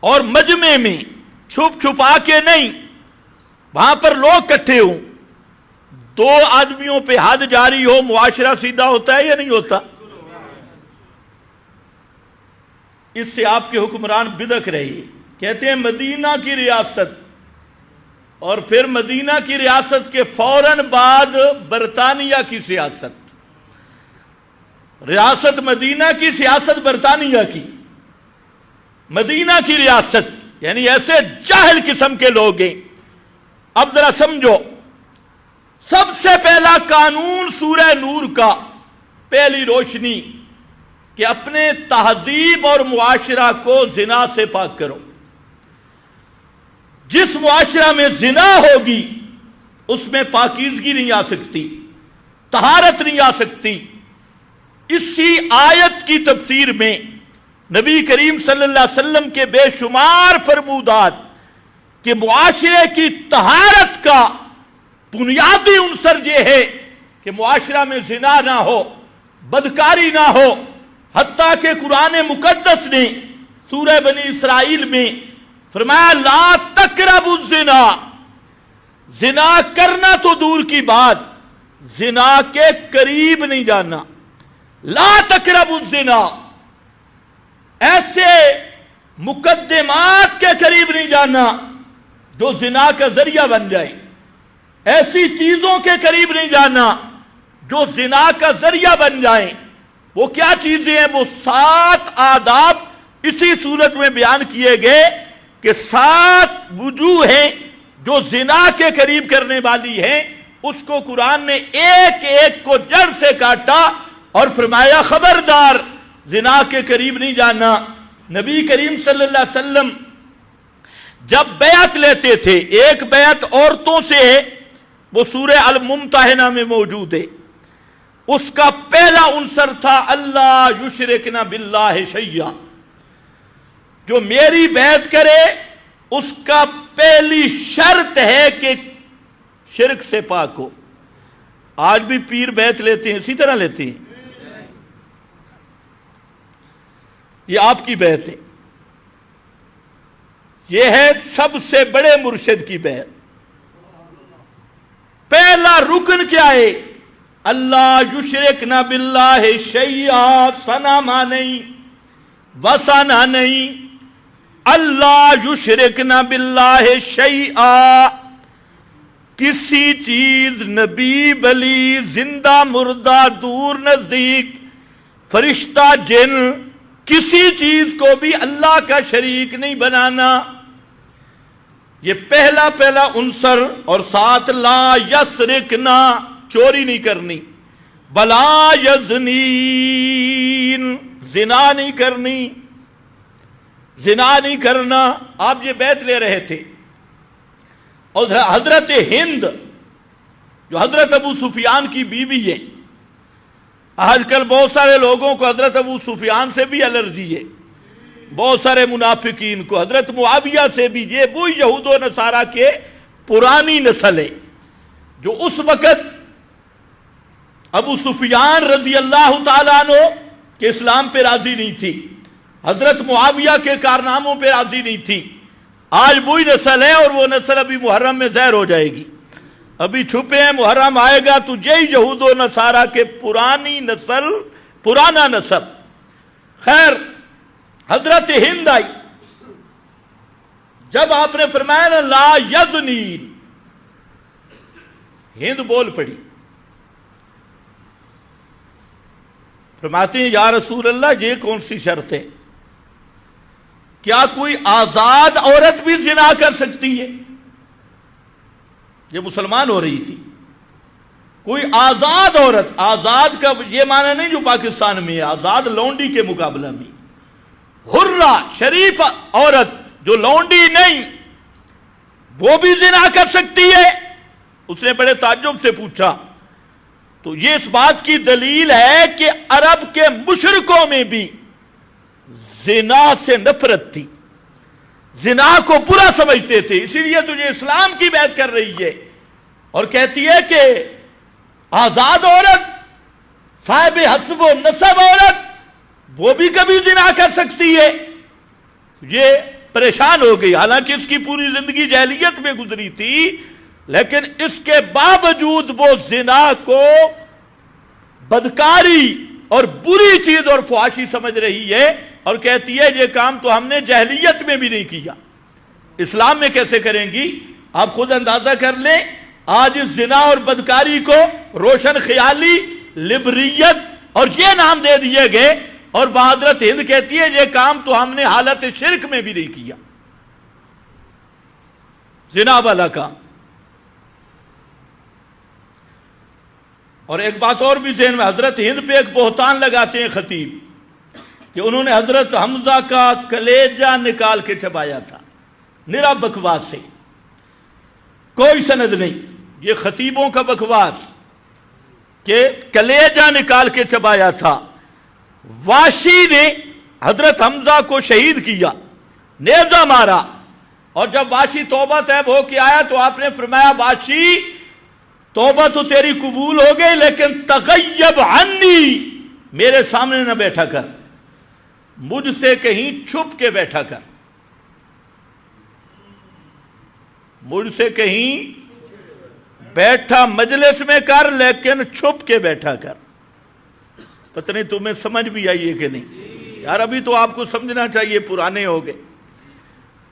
اور مجمع میں چھپ چھپا کے نہیں، وہاں پر لوگ کٹھے ہوں، 2 آدمیوں پہ حد جاری ہو، معاشرہ سیدھا ہوتا ہے یا نہیں ہوتا؟ اس سے آپ کے حکمران بدک رہے ہیں۔ کہتے ہیں مدینہ کی ریاست، اور پھر مدینہ کی ریاست کے فوراً بعد برطانیہ کی سیاست، ریاست مدینہ کی، سیاست برطانیہ کی، مدینہ کی ریاست، یعنی ایسے جاہل قسم کے لوگ ہیں۔ اب ذرا سمجھو، سب سے پہلا قانون سورہ نور کا، پہلی روشنی کہ اپنے تہذیب اور معاشرہ کو زنا سے پاک کرو۔ جس معاشرہ میں زنا ہوگی اس میں پاکیزگی نہیں آ سکتی، طہارت نہیں آ سکتی۔ اسی آیت کی تفسیر میں نبی کریم صلی اللہ علیہ وسلم کے بے شمار فرمودات کہ معاشرے کی طہارت کا بنیادی عنصر یہ ہے کہ معاشرہ میں زنا نہ ہو، بدکاری نہ ہو۔ حتیٰ کہ قرآن مقدس نے سورہ بنی اسرائیل میں فرمایا لا تقربوا الزنا، زنا کرنا تو دور کی بات، زنا کے قریب نہیں جانا۔ لا تقربوا الزنا، ایسے مقدمات کے قریب نہیں جانا جو زنا کا ذریعہ بن جائے، ایسی چیزوں کے قریب نہیں جانا جو زنا کا ذریعہ بن جائیں۔ وہ کیا چیزیں ہیں؟ وہ 7 آداب اسی صورت میں بیان کیے گئے کہ 7 وجوہ ہیں جو زنا کے قریب کرنے والی ہیں۔ اس کو قرآن نے ایک ایک کو جڑ سے کاٹا اور فرمایا خبردار زنا کے قریب نہیں جانا۔ نبی کریم صلی اللہ علیہ وسلم جب بیعت لیتے تھے، ایک بیعت عورتوں سے ہے، وہ سورہ الممتحنہ میں موجود ہے۔ اس کا پہلا عنصر تھا اللہ یشرکن باللہ شیئا، جو میری بیعت کرے اس کا پہلی شرط ہے کہ شرک سے پاک ہو۔ آج بھی پیر بیعت لیتے ہیں، اسی طرح لیتے ہیں؟ یہ آپ کی بیعت ہے، یہ ہے سب سے بڑے مرشد کی بیعت۔ پہلا رکن کیا ہے؟ اللہ یشرکن باللہ شیئا، صنما نہیں، وثنا نہیں، اللہ یشرکن باللہ شیئا، کسی چیز، نبی ولی، زندہ مردہ، دور نزدیک، فرشتہ جن، کسی چیز کو بھی اللہ کا شریک نہیں بنانا۔ یہ پہلا عنصر۔ اور ساتھ لا یسرکنا، چوری نہیں کرنی، بلا یزنین، زنا نہیں کرنی، زنا نہیں کرنا۔ آپ یہ بیعت لے رہے تھے، اور حضرت ہند جو حضرت ابو سفیان کی بیوی ہے، آج کل بہت سارے لوگوں کو حضرت ابو سفیان سے بھی الرجی ہے، بہت سارے منافقین کو، حضرت معاویہ سے بھی۔ یہ وہی یہود و نصارہ کے پرانی نسل ہے جو اس وقت ابو سفیان رضی اللہ تعالیٰ عنہ کے اسلام پہ راضی نہیں تھی، حضرت معاویہ کے کارناموں پہ راضی نہیں تھی۔ آج وہی نسل ہے، اور وہ نسل ابھی محرم میں ظاہر ہو جائے گی۔ ابھی چھپے ہیں، محرم آئے گا تو یہی یہود و نصارہ کے پرانی نسل، پرانا نسب۔ خیر، حضرت ہند آئی، جب آپ نے فرمایا نا لا یزنین، ہند بول پڑی، فرماتے ہیں یا رسول اللہ یہ کون سی شرط ہے؟ کیا کوئی آزاد عورت بھی زنا کر سکتی ہے؟ یہ مسلمان ہو رہی تھی۔ کوئی آزاد عورت، آزاد کا یہ معنی نہیں جو پاکستان میں ہے، آزاد لونڈی کے مقابلہ میں، حرہ شریف عورت جو لونڈی نہیں، وہ بھی زنا کر سکتی ہے؟ اس نے بڑے تعجب سے پوچھا۔ تو یہ اس بات کی دلیل ہے کہ عرب کے مشرکوں میں بھی زنا سے نفرت تھی، زنا کو برا سمجھتے تھے، اسی لیے تجھے اسلام کی بیعت کر رہی ہے اور کہتی ہے کہ آزاد عورت، صاحب حسب و نسب عورت، وہ بھی کبھی زنا کر سکتی ہے۔ یہ پریشان ہو گئی، حالانکہ اس کی پوری زندگی جاہلیت میں گزری تھی، لیکن اس کے باوجود وہ زنا کو بدکاری اور بری چیز اور فحاشی سمجھ رہی ہے، اور کہتی ہے یہ کام تو ہم نے جاہلیت میں بھی نہیں کیا، اسلام میں کیسے کریں گی؟ آپ خود اندازہ کر لیں، آج اس زنا اور بدکاری کو روشن خیالی، لبریت اور یہ نام دے دیے گئے، اور حضرت ہند کہتی ہے یہ کام تو ہم نے حالت شرک میں بھی نہیں کیا، زنا والا کام۔ اور ایک بات اور بھی ذہن میں، حضرت ہند پہ ایک بہتان لگاتے ہیں خطیب کہ انہوں نے حضرت حمزہ کا کلیجہ نکال کے چبایا تھا، نرا بکواس سے، کوئی سند نہیں، یہ خطیبوں کا بکواس کہ کلیجہ نکال کے چبایا تھا۔ واشی نے حضرت حمزہ کو شہید کیا، نیزہ مارا، اور جب واشی توبہ طیب ہو کے آیا تو آپ نے فرمایا واشی توبہ تو تیری قبول ہو گئی، لیکن تغیب عنی، میرے سامنے نہ بیٹھا کر، مجھ سے کہیں چھپ کے بیٹھا کر، مجھ سے کہیں بیٹھا مجلس میں کر، لیکن چھپ کے بیٹھا کر۔ پتہ نہیں تمہیں سمجھ بھی آئی ہے کہ نہیں؟ یار ابھی تو آپ کو سمجھنا چاہیے، پرانے ہو گئے۔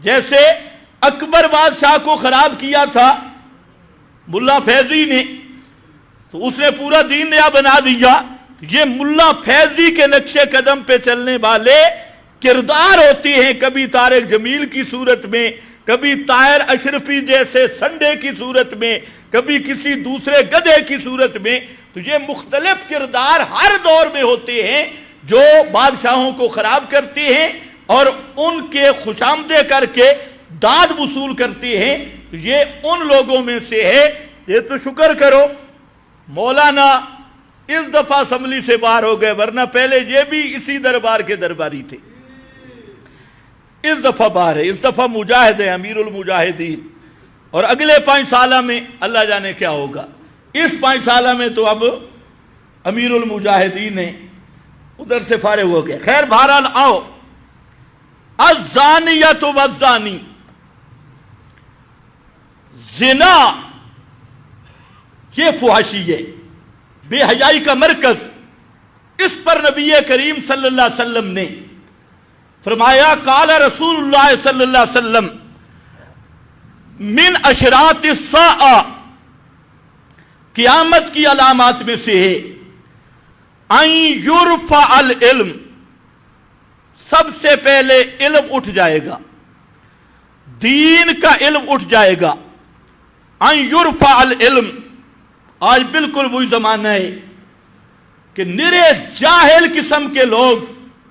جیسے اکبر بادشاہ کو خراب کیا تھا ملا فیضی نے، تو اس نے پورا دین نیا بنا دیا. یہ ملا فیضی کے نقش قدم پہ چلنے والے کردار ہوتے ہیں، کبھی طارق جمیل کی صورت میں، کبھی طاہر اشرفی جیسے سنڈے کی صورت میں، کبھی کسی دوسرے گدھے کی صورت میں. تو یہ مختلف کردار ہر دور میں ہوتے ہیں جو بادشاہوں کو خراب کرتے ہیں اور ان کے خوشامدے کر کے داد وصول کرتے ہیں. یہ ان لوگوں میں سے ہے. یہ تو شکر کرو مولانا اس دفعہ اسمبلی سے باہر ہو گئے، ورنہ پہلے یہ بھی اسی دربار کے درباری تھے. اس دفعہ باہر ہے، اس دفعہ مجاہد ہے، امیر المجاہدین. اور اگلے 5 سالہ میں اللہ جانے کیا ہوگا. اس 5 سالہ میں تو اب امیر المجاہدین ہیں، ادھر سے فارغ ہو گئے. خیر بہرحال آؤ. الزانیۃ والزانی، زنا یہ فحاشی ہے، بے حیائی کا مرکز. اس پر نبی کریم صلی اللہ علیہ وسلم نے فرمایا قال رسول اللہ صلی اللہ علیہ وسلم من اشراط الساعہ، قیامت کی علامات میں سے ہے ان یرفع العلم، سب سے پہلے علم اٹھ جائے گا، دین کا علم اٹھ جائے گا. ان یرفع العلم، آج بالکل وہی زمانہ ہے کہ نرے جاہل قسم کے لوگ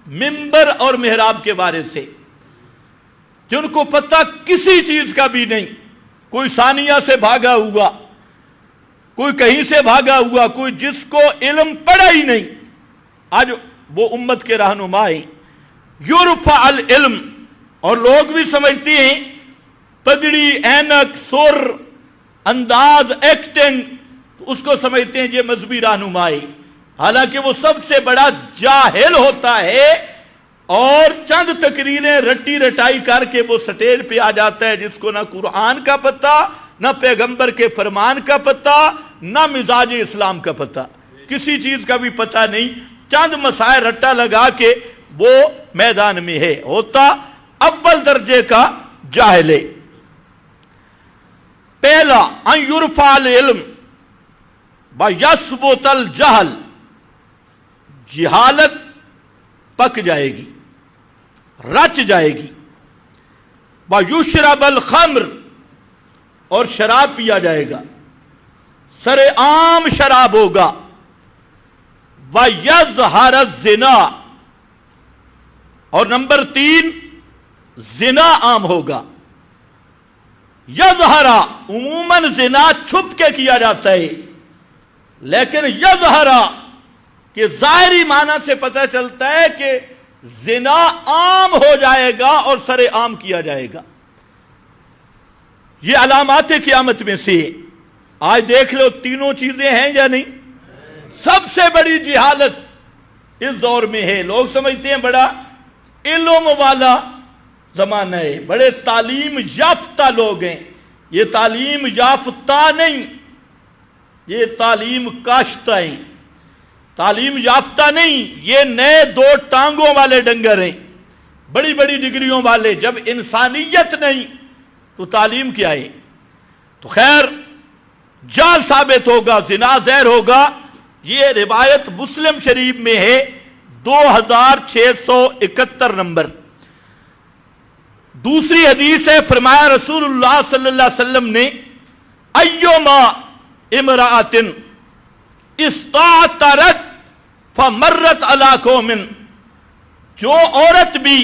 منبر اور محراب کے بارے سے، جن کو پتہ کسی چیز کا بھی نہیں، کوئی ثانیہ سے بھاگا ہوا، کوئی کہیں سے بھاگا ہوا، کوئی جس کو علم پڑا ہی نہیں، آج وہ امت کے رہنما ہیں. یرفع العلم، اور لوگ بھی سمجھتے ہیں پگڑی، اینک، سر، انداز، ایکٹنگ، اس کو سمجھتے ہیں یہ مذہبی رہنما ہے. حالانکہ وہ سب سے بڑا جاہل ہوتا ہے اور چند تقریریں رٹی رٹائی کر کے وہ سٹیج پہ آ جاتا ہے جس کو نہ قرآن کا پتہ، نہ پیغمبر کے فرمان کا پتہ، نہ مزاج اسلام کا پتہ، کسی چیز کا بھی پتہ نہیں. چند مسائل رٹا لگا کے وہ میدان میں ہے، ہوتا اول درجے کا جاہل ہے. پہلا ان یرفع العلم ویثبت الجہل، جہالت پک جائے گی، رچ جائے گی. ویشرب الخمر، اور شراب پیا جائے گا، سر عام شراب ہوگا. ویظہر الزنا، اور نمبر 3 زنا عام ہوگا. یظہر، عموماً زنا چھپ کے کیا جاتا ہے، لیکن یظہر کہ ظاہری معنی سے پتہ چلتا ہے کہ زنا عام ہو جائے گا اور سر عام کیا جائے گا. یہ علامات قیامت میں سے. آج دیکھ لو تینوں چیزیں ہیں یا نہیں. سب سے بڑی جہالت اس دور میں ہے. لوگ سمجھتے ہیں بڑا علم والا زمانہ ہے، بڑے تعلیم یافتہ لوگ ہیں. یہ تعلیم یافتہ نہیں، یہ تعلیم کاشتہ ہیں. تعلیم یافتہ نہیں، یہ نئے 2 ٹانگوں والے ڈنگر ہیں، بڑی بڑی ڈگریوں والے. جب انسانیت نہیں تو تعلیم کیا ہے؟ تو خیر جال ثابت ہوگا، زنا زہر ہوگا. یہ روایت مسلم شریف میں ہے 2671 نمبر. دوسری حدیث ہے، فرمایا رسول اللہ صلی اللہ علیہ وسلم نے ایما امرأۃ استعطرت فمرت علی قوم، جو عورت بھی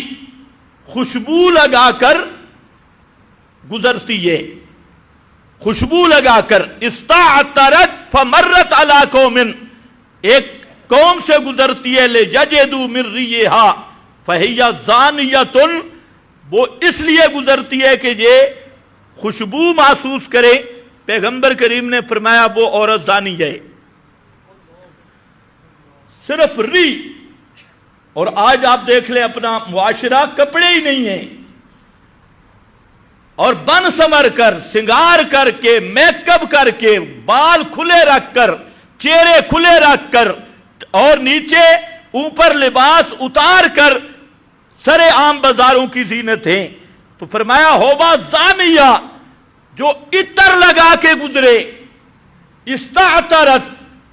خوشبو لگا کر گزرتی ہے، خوشبو لگا کر، استعطرت فمرت علی قوم، ایک قوم سے گزرتی ہے، لِیَجِدُوا مِن رِیحِہَا فَهِیَ زَانِیَةٌ، وہ اس لیے گزرتی ہے کہ یہ خوشبو محسوس کرے. پیغمبر کریم نے فرمایا وہ عورت زانی ہے. صرف ری. اور آج آپ دیکھ لیں اپنا معاشرہ، کپڑے ہی نہیں ہیں، اور بن سمر کر، سنگار کر کے، میک اپ کر کے، بال کھلے رکھ کر، چہرے کھلے رکھ کر، اور نیچے اوپر لباس اتار کر سر عام بازاروں کی زینت ہیں. تو فرمایا ہوبا زانیہ جو عطر لگا کے گزرے، استعطرت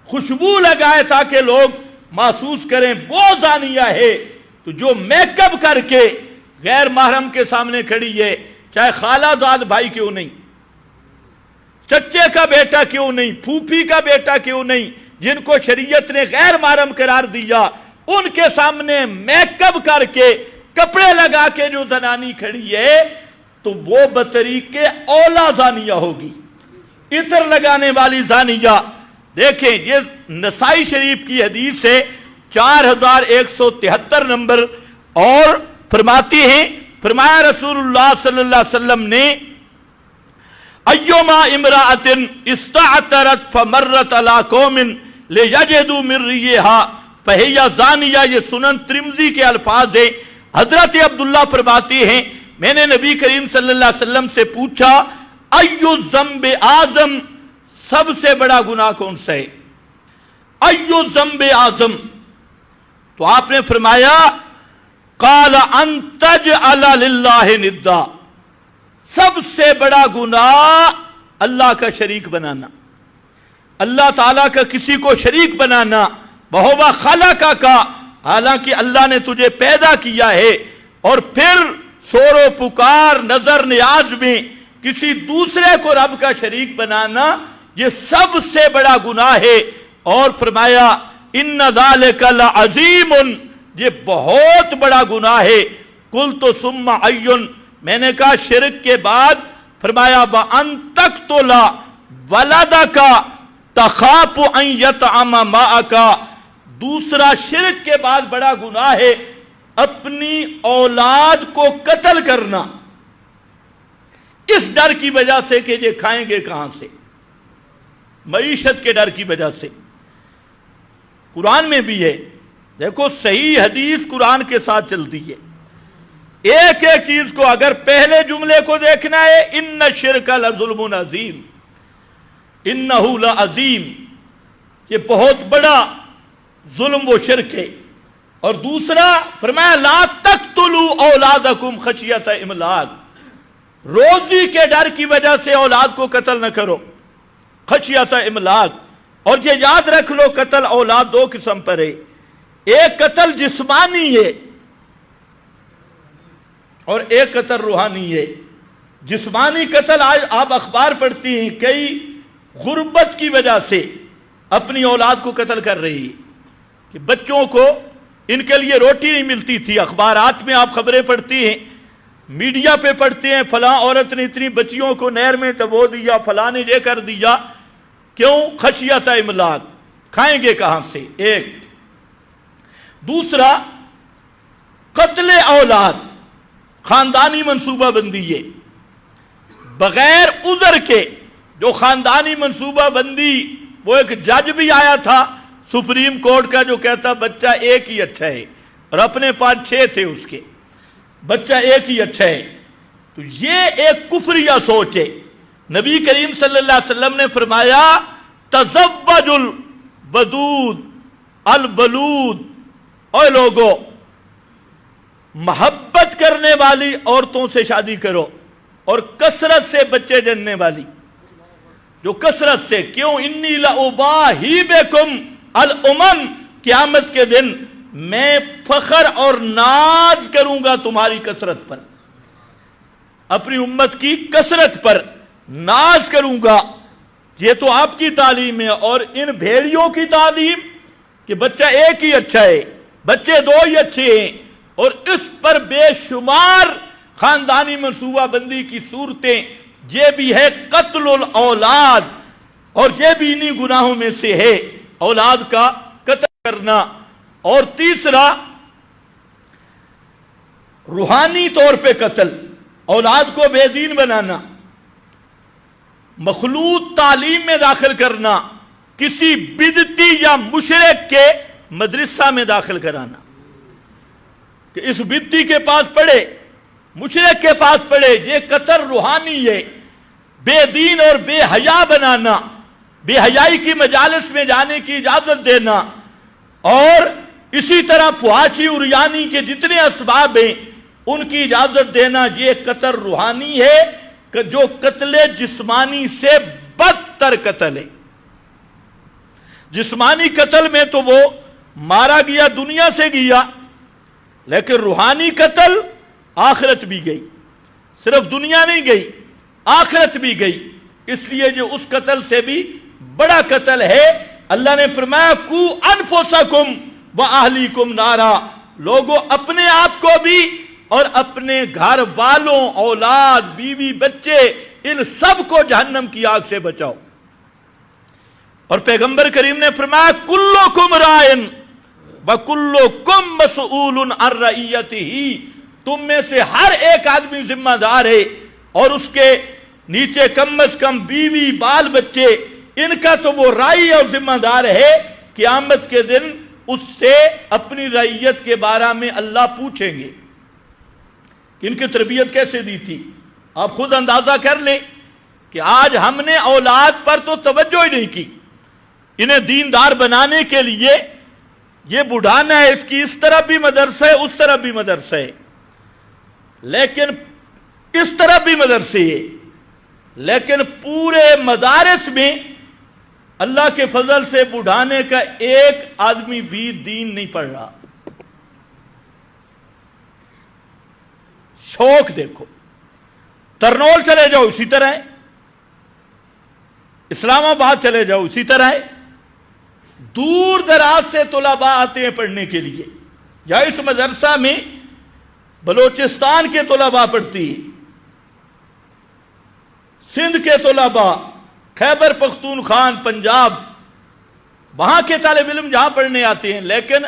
خوشبو لگائے تاکہ لوگ محسوس کریں وہ زانیہ ہے، تو جو میک اپ کر کے غیر محرم کے سامنے کھڑی ہے، چاہے خالہ زاد بھائی کیوں نہیں، چچے کا بیٹا کیوں نہیں، پھوپھی کا بیٹا کیوں نہیں، جن کو شریعت نے غیر محرم قرار دیا، ان کے سامنے میک اپ کر کے کپڑے لگا کے جو زنانی کھڑی ہے تو وہ بطریق اولا زانیہ ہوگی، عطر لگانے والی زانیہ۔ دیکھیں یہ نسائی شریف کی حدیث ہے 4173 نمبر، اور فرماتے ہیں، فرمایا رسول اللہ صلی اللہ علیہ وسلم نے ایما امرأۃ استعطرت فمرت علی قوم لیجدوا من ریحہا فہی زانیہ، یہ سنن ترمذی کے الفاظ ہیں۔ حضرت عبداللہ فرماتے ہیں میں نے نبی کریم صلی اللہ علیہ وسلم سے پوچھا ایو ذنب اعظم، سب سے بڑا گناہ کون سا ہے؟ ایو ذنب اعظم، تو آپ نے فرمایا قال ان تجعل للہ ندا، سب سے بڑا گناہ اللہ کا شریک بنانا، اللہ تعالیٰ کا کسی کو شریک بنانا، بہوا خلقہ کا، حالانکہ اللہ نے تجھے پیدا کیا ہے، اور پھر شور و پکار نظر نیاز میں کسی دوسرے کو رب کا شریک بنانا، یہ سب سے بڑا گناہ ہے۔ اور فرمایا ان ذالک لعظیم، یہ بہت بڑا گناہ ہے۔ قلت ثم عین، میں نے کہا شرک کے بعد، فرمایا وَأَن تَقْتُلَ وَلَدَكَ تَخَافُ أَن يَطْعَمَ مَعَكَ، دوسرا شرک کے بعد بڑا گناہ ہے اپنی اولاد کو قتل کرنا، اس ڈر کی وجہ سے کہ یہ کھائیں گے کہاں سے، معیشت کے ڈر کی وجہ سے۔ قرآن میں بھی ہے، دیکھو صحیح حدیث قرآن کے ساتھ چلتی ہے، ایک ایک چیز کو اگر پہلے جملے کو دیکھنا ہے ان الشرک لظلم عظیم، انہ لعظیم، یہ بہت بڑا ظلم و شرک ہے۔ اور دوسرا فرمایا لا تقتلوا اولادکم خشیۃ املاق، روزی کے ڈر کی وجہ سے اولاد کو قتل نہ کرو، خشیۃ املاق۔ اور یہ یاد رکھ لو قتل اولاد دو قسم پر ہے، ایک قتل جسمانی ہے اور ایک قتل روحانی ہے۔ جسمانی قتل آج آپ اخبار پڑھتی ہیں، کئی غربت کی وجہ سے اپنی اولاد کو قتل کر رہی ہے کہ بچوں کو ان کے لیے روٹی نہیں ملتی تھی، اخبارات میں آپ خبریں پڑھتی ہیں، میڈیا پہ پڑھتے ہیں فلاں عورت نے اتنی بچیوں کو نہر میں ڈبو دیا، فلاں نے یہ کر دیا، کیوں؟ خشیۃ املاق، کھائیں گے کہاں سے، ایک۔ دوسرا قتل اولاد، خاندانی منصوبہ بندی ہے، بغیر عذر کے جو خاندانی منصوبہ بندی، وہ ایک جج بھی آیا تھا سپریم کورٹ کا جو کہتا بچہ ایک ہی اچھا ہے، اور اپنے پاس 6 تھے اس کے، بچہ ایک ہی اچھا ہے، تو یہ ایک کفریہ سوچ ہے۔ نبی کریم صلی اللہ علیہ وسلم نے فرمایا تزوج الودود البلود، اے لوگو محبت کرنے والی عورتوں سے شادی کرو، اور کثرت سے بچے جننے والی، جو کثرت سے، کیوں؟ انی لأباہی بکم الامم، قیامت کے دن میں فخر اور ناز کروں گا تمہاری کثرت پر، اپنی امت کی کثرت پر ناز کروں گا۔ یہ تو آپ کی تعلیم ہے، اور ان بھیڑیوں کی تعلیم کہ بچہ ایک ہی اچھا ہے، بچے 2 ہی اچھے ہیں، اور اس پر بے شمار خاندانی منصوبہ بندی کی صورتیں، یہ بھی ہے قتل الاولاد، اور یہ بھی انہی گناہوں میں سے ہے اولاد کا قتل کرنا۔ اور تیسرا روحانی طور پہ قتل، اولاد کو بے دین بنانا، مخلوط تعلیم میں داخل کرنا، کسی بدعتی یا مشرک کے مدرسہ میں داخل کرانا کہ اس بدعتی کے پاس پڑھے، مشرک کے پاس پڑھے، یہ قتل روحانی ہے۔ بے دین اور بے حیا بنانا، بے حیائی کی مجالس میں جانے کی اجازت دینا، اور اسی طرح فحاشی عریانی کے جتنے اسباب ہیں ان کی اجازت دینا یہ قتل روحانی ہے کہ جو قتل جسمانی سے بدتر قتل ہے۔ جسمانی قتل میں تو وہ مارا گیا، دنیا سے گیا، لیکن روحانی قتل آخرت بھی گئی، صرف دنیا نہیں گئی آخرت بھی گئی، اس لیے جو اس قتل سے بھی بڑا قتل ہے۔ اللہ نے فرمایا قو انفسکم واہلیکم نارا، لوگوں اپنے آپ کو بھی اور اپنے گھر والوں، اولاد، بیوی، بچے، ان سب کو جہنم کی آگ سے بچاؤ۔ اور پیغمبر کریم نے فرمایا کلکم رائن وکلکم مسئول عن رعیتہ، تم میں سے ہر ایک آدمی ذمہ دار ہے، اور اس کے نیچے کم از کم بیوی، بال بچے، ان کا تو وہ رائی اور ذمہ دار ہے۔ قیامت کے دن اس سے اپنی رعیت کے بارے میں اللہ پوچھیں گے کہ ان کی تربیت کیسے دی تھی۔ آپ خود اندازہ کر لیں کہ آج ہم نے اولاد پر تو توجہ ہی نہیں کی، انہیں دیندار بنانے کے لیے یہ بڑھانا ہے، اس کی اس طرف بھی مدرسہ ہے، اس طرف بھی مدرسہ ہے، لیکن اس طرف بھی مدرسے ہے، لیکن پورے مدارس میں اللہ کے فضل سے بڑھانے کا ایک آدمی بھی دین نہیں پڑھ رہا۔ شوق دیکھو، ترنول چلے جاؤ اسی طرح ہے، اسلام آباد چلے جاؤ اسی طرح ہے، دور دراز سے طلباء آتے ہیں پڑھنے کے لیے۔ یا اس مدرسہ میں بلوچستان کے طلباء پڑھتی ہیں، سندھ کے طلباء، خیبر پختونخوا، پنجاب، وہاں کے طالب علم جہاں پڑھنے آتے ہیں، لیکن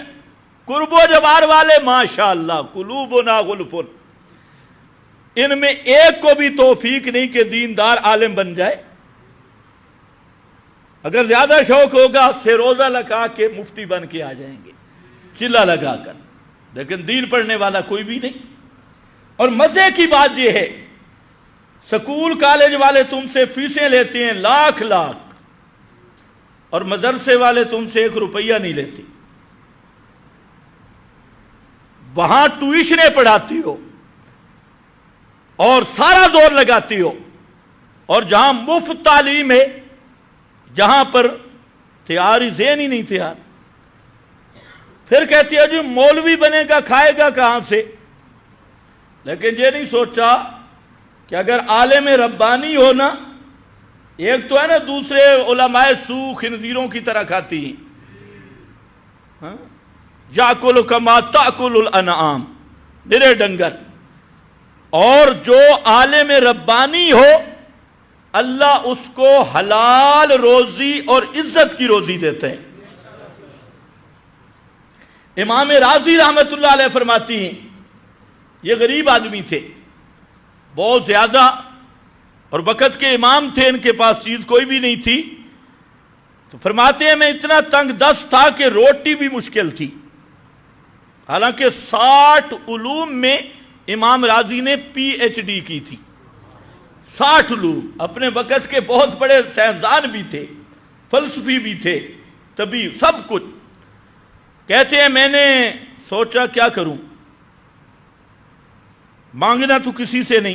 قرب و جوار والے ماشاءاللہ قلوبنا غلف، ان میں ایک کو بھی توفیق نہیں کہ دیندار عالم بن جائے۔ اگر زیادہ شوق ہوگا سے روزہ لگا کے مفتی بن کے آ جائیں گے چلا لگا کر، لیکن دین پڑھنے والا کوئی بھی نہیں۔ اور مزے کی بات یہ ہے، سکول کالج والے تم سے فیسیں لیتے ہیں لاکھ لاکھ، اور مدرسے والے تم سے 1 روپیہ نہیں لیتے۔ وہاں ٹیوشنیں پڑھاتی ہو اور سارا زور لگاتی ہو، اور جہاں مفت تعلیم ہے جہاں پر تیاری ذہن ہی نہیں تیار، پھر کہتی ہے جو مولوی بنے گا کھائے گا کہاں سے۔ لیکن یہ نہیں سوچا کہ اگر عالم ربانی ہونا، ایک تو ہے نا دوسرے علماء سو خنزیروں کی طرح کھاتی ہیں، یاکل کما تاکل الانعام، نرے ڈنگر، اور جو عالم ربانی ہو اللہ اس کو حلال روزی اور عزت کی روزی دیتے ہیں۔ امام رازی رحمت اللہ علیہ فرماتی ہیں، یہ غریب آدمی تھے بہت زیادہ، اور وقت کے امام تھے، ان کے پاس چیز کوئی بھی نہیں تھی، تو فرماتے ہیں میں اتنا تنگ دست تھا کہ روٹی بھی مشکل تھی، حالانکہ 60 علوم میں امام رازی نے PhD کی تھی، 60 علوم، اپنے وقت کے بہت بڑے سائنسدان بھی تھے، فلسفی بھی تھے، طبیب، سب کچھ۔ کہتے ہیں میں نے سوچا کیا کروں، مانگنا تو کسی سے نہیں،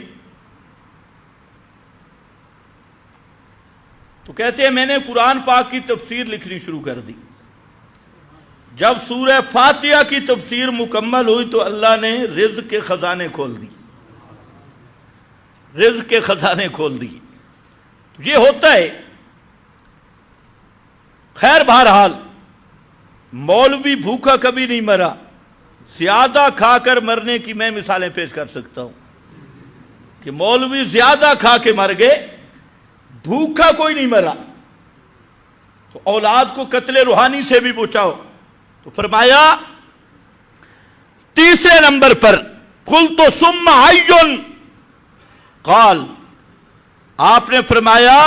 تو کہتے ہیں میں نے قرآن پاک کی تفسیر لکھنی شروع کر دی۔ جب سورہ فاتحہ کی تفسیر مکمل ہوئی تو اللہ نے رزق کے خزانے کھول دی، رزق کے خزانے کھول دی۔ یہ ہوتا ہے۔ خیر بہرحال مولوی بھوکا کبھی نہیں مرا، زیادہ کھا کر مرنے کی میں مثالیں پیش کر سکتا ہوں کہ مولوی زیادہ کھا کے مر گئے، بھوکا کوئی نہیں مرا۔ تو اولاد کو قتل روحانی سے بھی بچاؤ۔ تو فرمایا تیسرے نمبر پر قلت ثم حی قال، آپ نے فرمایا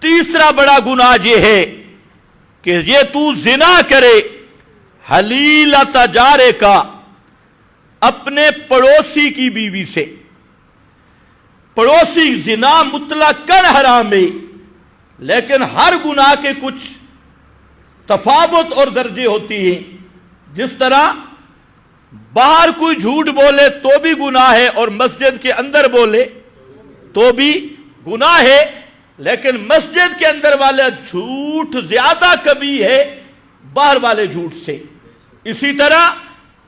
تیسرا بڑا گناہ یہ ہے کہ یہ تو زنا کرے حلیلۃ جارے کا، اپنے پڑوسی کی بیوی سے۔ پڑوسی زنا مطلقاً حرام ہے، لیکن ہر گناہ کے کچھ تفاوت اور درجے ہوتی ہیں۔ جس طرح باہر کوئی جھوٹ بولے تو بھی گناہ ہے اور مسجد کے اندر بولے تو بھی گناہ ہے، لیکن مسجد کے اندر والا جھوٹ زیادہ کبھی ہے باہر والے جھوٹ سے۔ اسی طرح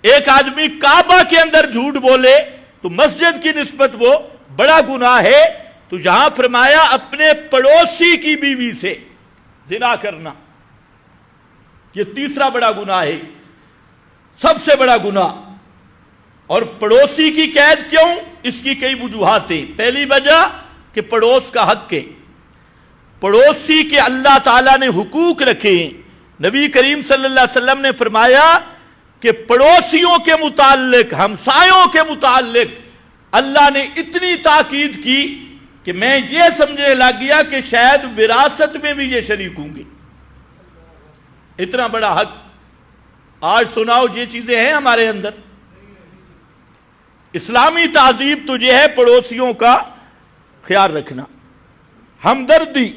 ایک آدمی کعبہ کے اندر جھوٹ بولے تو مسجد کی نسبت وہ بڑا گناہ ہے۔ تو جہاں فرمایا اپنے پڑوسی کی بیوی سے زنا کرنا، یہ تیسرا بڑا گناہ ہے، سب سے بڑا گناہ۔ اور پڑوسی کی قید کیوں؟ اس کی کئی وجوہات ہیں۔ پہلی وجہ کہ پڑوس کا حق ہے، پڑوسی کے اللہ تعالیٰ نے حقوق رکھے ہیں۔ نبی کریم صلی اللہ علیہ وسلم نے فرمایا کہ پڑوسیوں کے متعلق، ہمسایوں کے متعلق اللہ نے اتنی تاکید کی کہ میں یہ سمجھنے لگ گیا کہ شاید وراثت میں بھی یہ شریک ہوں گے۔ اتنا بڑا حق۔ آج سناؤ یہ چیزیں ہیں ہمارے اندر؟ اسلامی تہذیب تو یہ ہے پڑوسیوں کا خیال رکھنا، ہمدردی،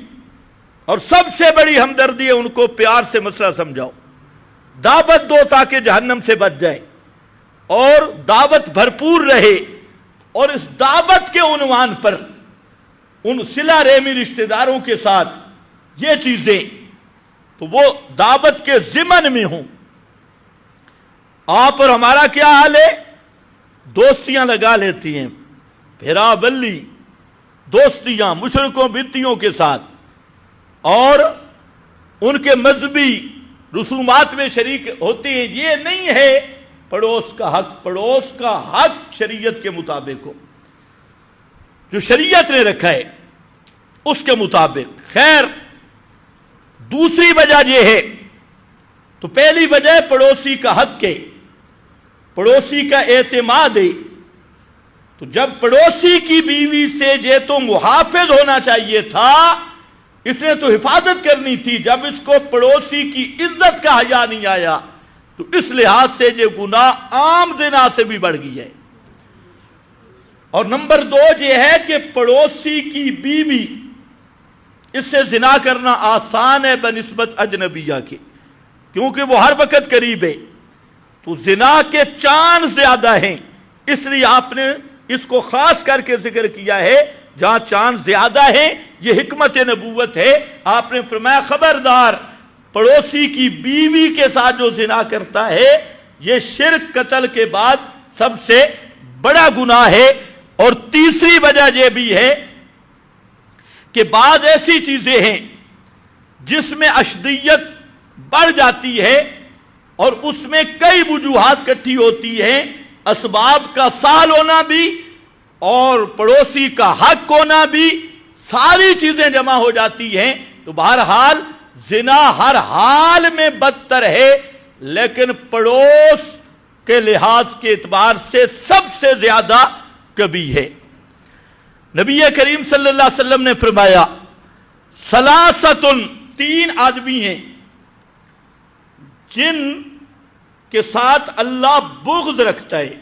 اور سب سے بڑی ہمدردی ہے ان کو پیار سے مسئلہ سمجھاؤ، دعوت دو تاکہ جہنم سے بچ جائے، اور دعوت بھرپور رہے، اور اس دعوت کے عنوان پر ان صلہ رحمی رشتہ داروں کے ساتھ یہ چیزیں تو وہ دعوت کے ضمن میں ہوں۔ آپ اور ہمارا کیا حال ہے؟ دوستیاں لگا لیتی ہیں، پھرا بلی دوستیاں مشرکوں بدتیوں کے ساتھ، اور ان کے مذہبی رسومات میں شریک ہوتے ہیں۔ یہ نہیں ہے پڑوس کا حق۔ پڑوس کا حق شریعت کے مطابق ہو، جو شریعت نے رکھا ہے اس کے مطابق۔ خیر، دوسری وجہ یہ ہے، تو پہلی وجہ پڑوسی کا حق ہے، پڑوسی کا اعتماد ہے۔ تو جب پڑوسی کی بیوی سے یہ تو محافظ ہونا چاہیے تھا، اس نے تو حفاظت کرنی تھی، جب اس کو پڑوسی کی عزت کا حیا نہیں آیا تو اس لحاظ سے یہ گناہ عام زنا سے بھی بڑھ گئی ہے۔ اور نمبر دو یہ ہے کہ پڑوسی کی بیوی، اس سے زنا کرنا آسان ہے بنسبت اجنبیہ کے، کیونکہ وہ ہر وقت قریب ہے، تو زنا کے چانس زیادہ ہیں، اس لیے آپ نے اس کو خاص کر کے ذکر کیا ہے جہاں چانس زیادہ ہیں۔ یہ حکمت نبوت ہے۔ آپ نے فرمایا خبردار، پڑوسی کی بیوی کے ساتھ جو زنا کرتا ہے یہ شرک قتل کے بعد سب سے بڑا گناہ ہے۔ اور تیسری وجہ یہ بھی ہے کہ بعض ایسی چیزیں ہیں جس میں اشدیت بڑھ جاتی ہے اور اس میں کئی وجوہات اکٹھی ہوتی ہیں، اسباب کا سال ہونا بھی اور پڑوسی کا حق ہونا بھی، ساری چیزیں جمع ہو جاتی ہیں۔ تو بہرحال زنا ہر حال میں بدتر ہے، لیکن پڑوس کے لحاظ کے اعتبار سے سب سے زیادہ کبھی ہے۔ نبی کریم صلی اللہ علیہ وسلم نے فرمایا ثلاثۃ، تین آدمی ہیں جن کے ساتھ اللہ بغض رکھتا ہے،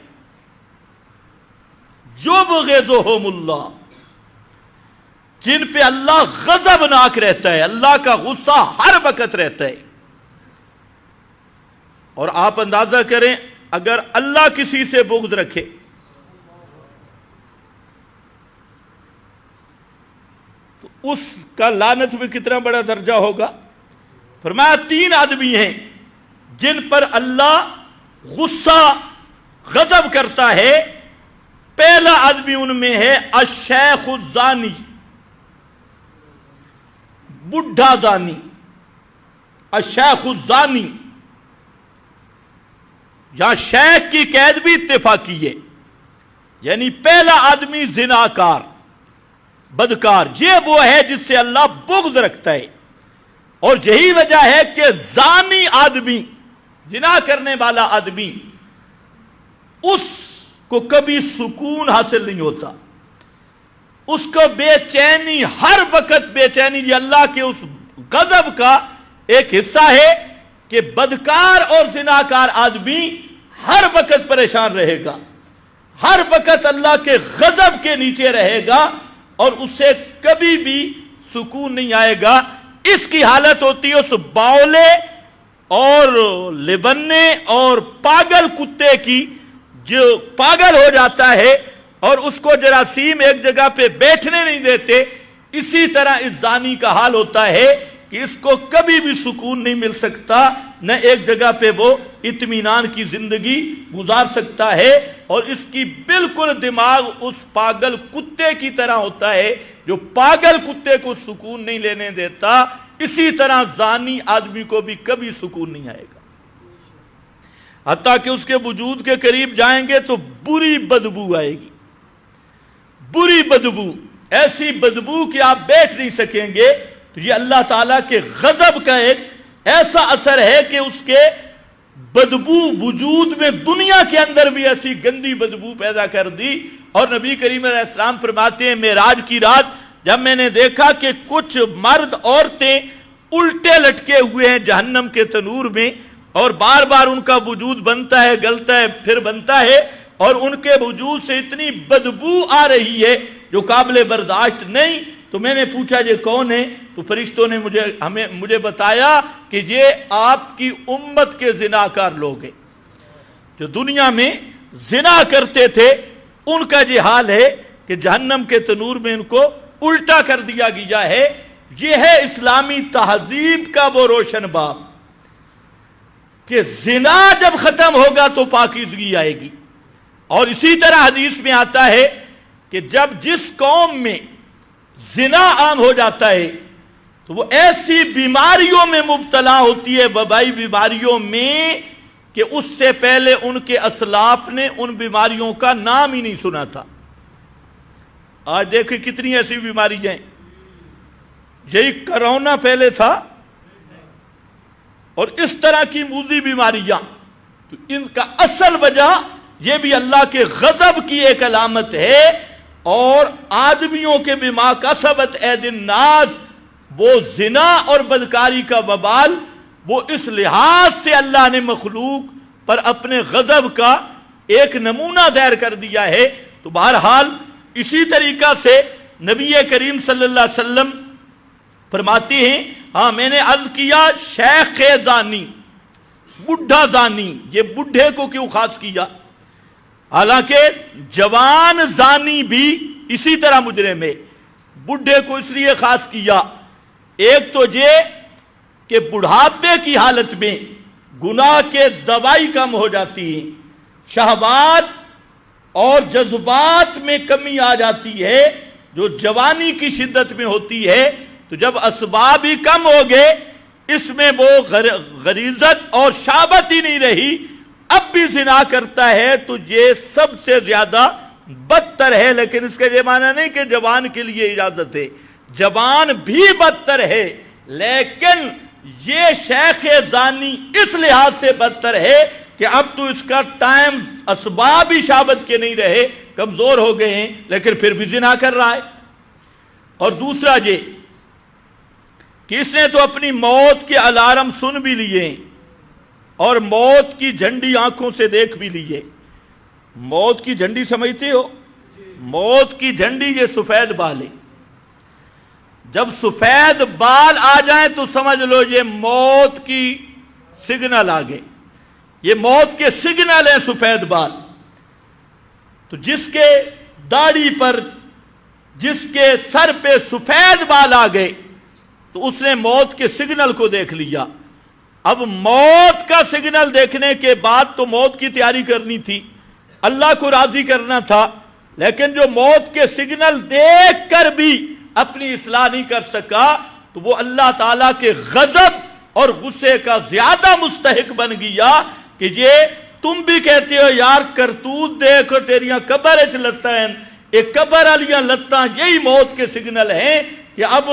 یبغضہم اللہ، جن پہ اللہ غضبناک رہتا ہے، اللہ کا غصہ ہر وقت رہتا ہے۔ اور آپ اندازہ کریں اگر اللہ کسی سے بغض رکھے تو اس کا لعنت میں کتنا بڑا درجہ ہوگا۔ فرمایا تین آدمی ہیں جن پر اللہ غصہ غضب کرتا ہے۔ پہلا آدمی ان میں ہے الشیخ الزانی، بڈھا زانی، الشیخ الزانی، یہاں شیخ کی قید بھی اتفاقی ہے، یعنی پہلا آدمی زناکار، بدکار، یہ وہ ہے جس سے اللہ بغض رکھتا ہے۔ اور یہی وجہ ہے کہ زانی آدمی، زنا کرنے والا آدمی، اس کو کبھی سکون حاصل نہیں ہوتا، اس کو بے چینی، ہر وقت بے چینی۔ یہ اللہ کے اس غضب کا ایک حصہ ہے کہ بدکار اور زناکار آدمی ہر وقت پریشان رہے گا، ہر وقت اللہ کے غضب کے نیچے رہے گا اور اسے کبھی بھی سکون نہیں آئے گا۔ اس کی حالت ہوتی ہے اس باولے اور لبنے اور پاگل کتے کی، جو پاگل ہو جاتا ہے اور اس کو جراثیم ایک جگہ پہ بیٹھنے نہیں دیتے، اسی طرح اس زانی کا حال ہوتا ہے کہ اس کو کبھی بھی سکون نہیں مل سکتا، نہ ایک جگہ پہ وہ اطمینان کی زندگی گزار سکتا ہے، اور اس کی بالکل دماغ اس پاگل کتے کی طرح ہوتا ہے جو پاگل کتے کو سکون نہیں لینے دیتا۔ اسی طرح زانی آدمی کو بھی کبھی سکون نہیں آئے گا، حتیٰ کہ اس کے وجود کے قریب جائیں گے تو بری بدبو آئے گی، بری بدبو، ایسی بدبو کہ آپ بیٹھ نہیں سکیں گے۔ تو یہ اللہ تعالیٰ کے غضب کا ایک ایسا اثر ہے کہ اس کے بدبو وجود میں دنیا کے اندر بھی ایسی گندی بدبو پیدا کر دی۔ اور نبی کریم علیہ السلام فرماتے ہیں معراج کی رات جب میں نے دیکھا کہ کچھ مرد عورتیں الٹے لٹکے ہوئے ہیں جہنم کے تنور میں، اور بار بار ان کا وجود بنتا ہے، گلتا ہے، پھر بنتا ہے، اور ان کے وجود سے اتنی بدبو آ رہی ہے جو قابل برداشت نہیں۔ تو میں نے پوچھا یہ کون ہے؟ تو فرشتوں نے مجھے بتایا کہ یہ آپ کی امت کے زناکار لوگ ہیں جو دنیا میں زنا کرتے تھے، ان کا یہ حال ہے کہ جہنم کے تنور میں ان کو الٹا کر دیا گیا ہے۔ یہ ہے اسلامی تہذیب کا وہ روشن باب کہ زنا جب ختم ہوگا تو پاکیزگی آئے گی۔ اور اسی طرح حدیث میں آتا ہے کہ جب جس قوم میں زنا عام ہو جاتا ہے تو وہ ایسی بیماریوں میں مبتلا ہوتی ہے، وبائی بیماریوں میں، کہ اس سے پہلے ان کے اسلاف نے ان بیماریوں کا نام ہی نہیں سنا تھا۔ آج دیکھیں کتنی ایسی بیماریاں ہیں، یہی کرونا پہلے تھا، اور اس طرح کی موذی بیماریاں، تو ان کا اصل وجہ یہ بھی اللہ کے غضب کی ایک علامت ہے۔ اور آدمیوں کے بما کسبت ایدی الناس، وہ زنا اور بدکاری کا وبال، وہ اس لحاظ سے اللہ نے مخلوق پر اپنے غضب کا ایک نمونہ ظاہر کر دیا ہے۔ تو بہرحال اسی طریقہ سے نبی کریم صلی اللہ علیہ وسلم فرماتے ہیں، ہاں میں نے عرض کیا شیخ زانی، بڈھا زانی، یہ بڈھے کو کیوں خاص کیا؟ حالانکہ جوان زانی بھی اسی طرح مجرم ہے، بڈھے کو اس لیے خاص کیا، ایک تو یہ کہ بڑھاپے کی حالت میں گناہ کے دوائی کم ہو جاتی ہے، شہوات اور جذبات میں کمی آ جاتی ہے جو جوانی کی شدت میں ہوتی ہے۔ تو جب اسباب ہی کم ہو گئے، اس میں وہ غریزت اور شہوت ہی نہیں رہی، اب بھی زنا کرتا ہے، تو یہ سب سے زیادہ بدتر ہے۔ لیکن اس کا یہ معنی نہیں کہ جوان کے لیے اجازت ہے، جوان بھی بدتر ہے، لیکن یہ شیخ زانی اس لحاظ سے بدتر ہے کہ اب تو اس کا ٹائم اسباب ہی شہوت کے نہیں رہے، کمزور ہو گئے ہیں، لیکن پھر بھی زنا کر رہا ہے۔ اور دوسرا یہ کہ اس نے تو اپنی موت کے الارم سن بھی لیے اور موت کی جھنڈی آنکھوں سے دیکھ بھی لیے۔ موت کی جھنڈی سمجھتے ہو؟ موت کی جھنڈی یہ سفید بال ہے، جب سفید بال آ جائیں تو سمجھ لو یہ موت کی سگنل آ گئے، یہ موت کے سگنل ہیں سفید بال۔ تو جس کے داڑھی پر، جس کے سر پہ سفید بال آ گئے تو اس نے موت کے سگنل کو دیکھ لیا۔ اب موت کا سگنل دیکھنے کے بعد تو موت کی تیاری کرنی تھی، اللہ کو راضی کرنا تھا، لیکن جو موت کے سگنل دیکھ کر بھی اپنی اصلاح نہیں کر سکا تو وہ اللہ تعالیٰ کے غضب اور غصے کا زیادہ مستحق بن گیا کہ یہ تم بھی کہتے ہو یار کرتوت دیکھو تیریاں قبر اچ لتا ہیں، ایک قبر علیاں لتاں یہی موت کے سگنل ہیں کہ اب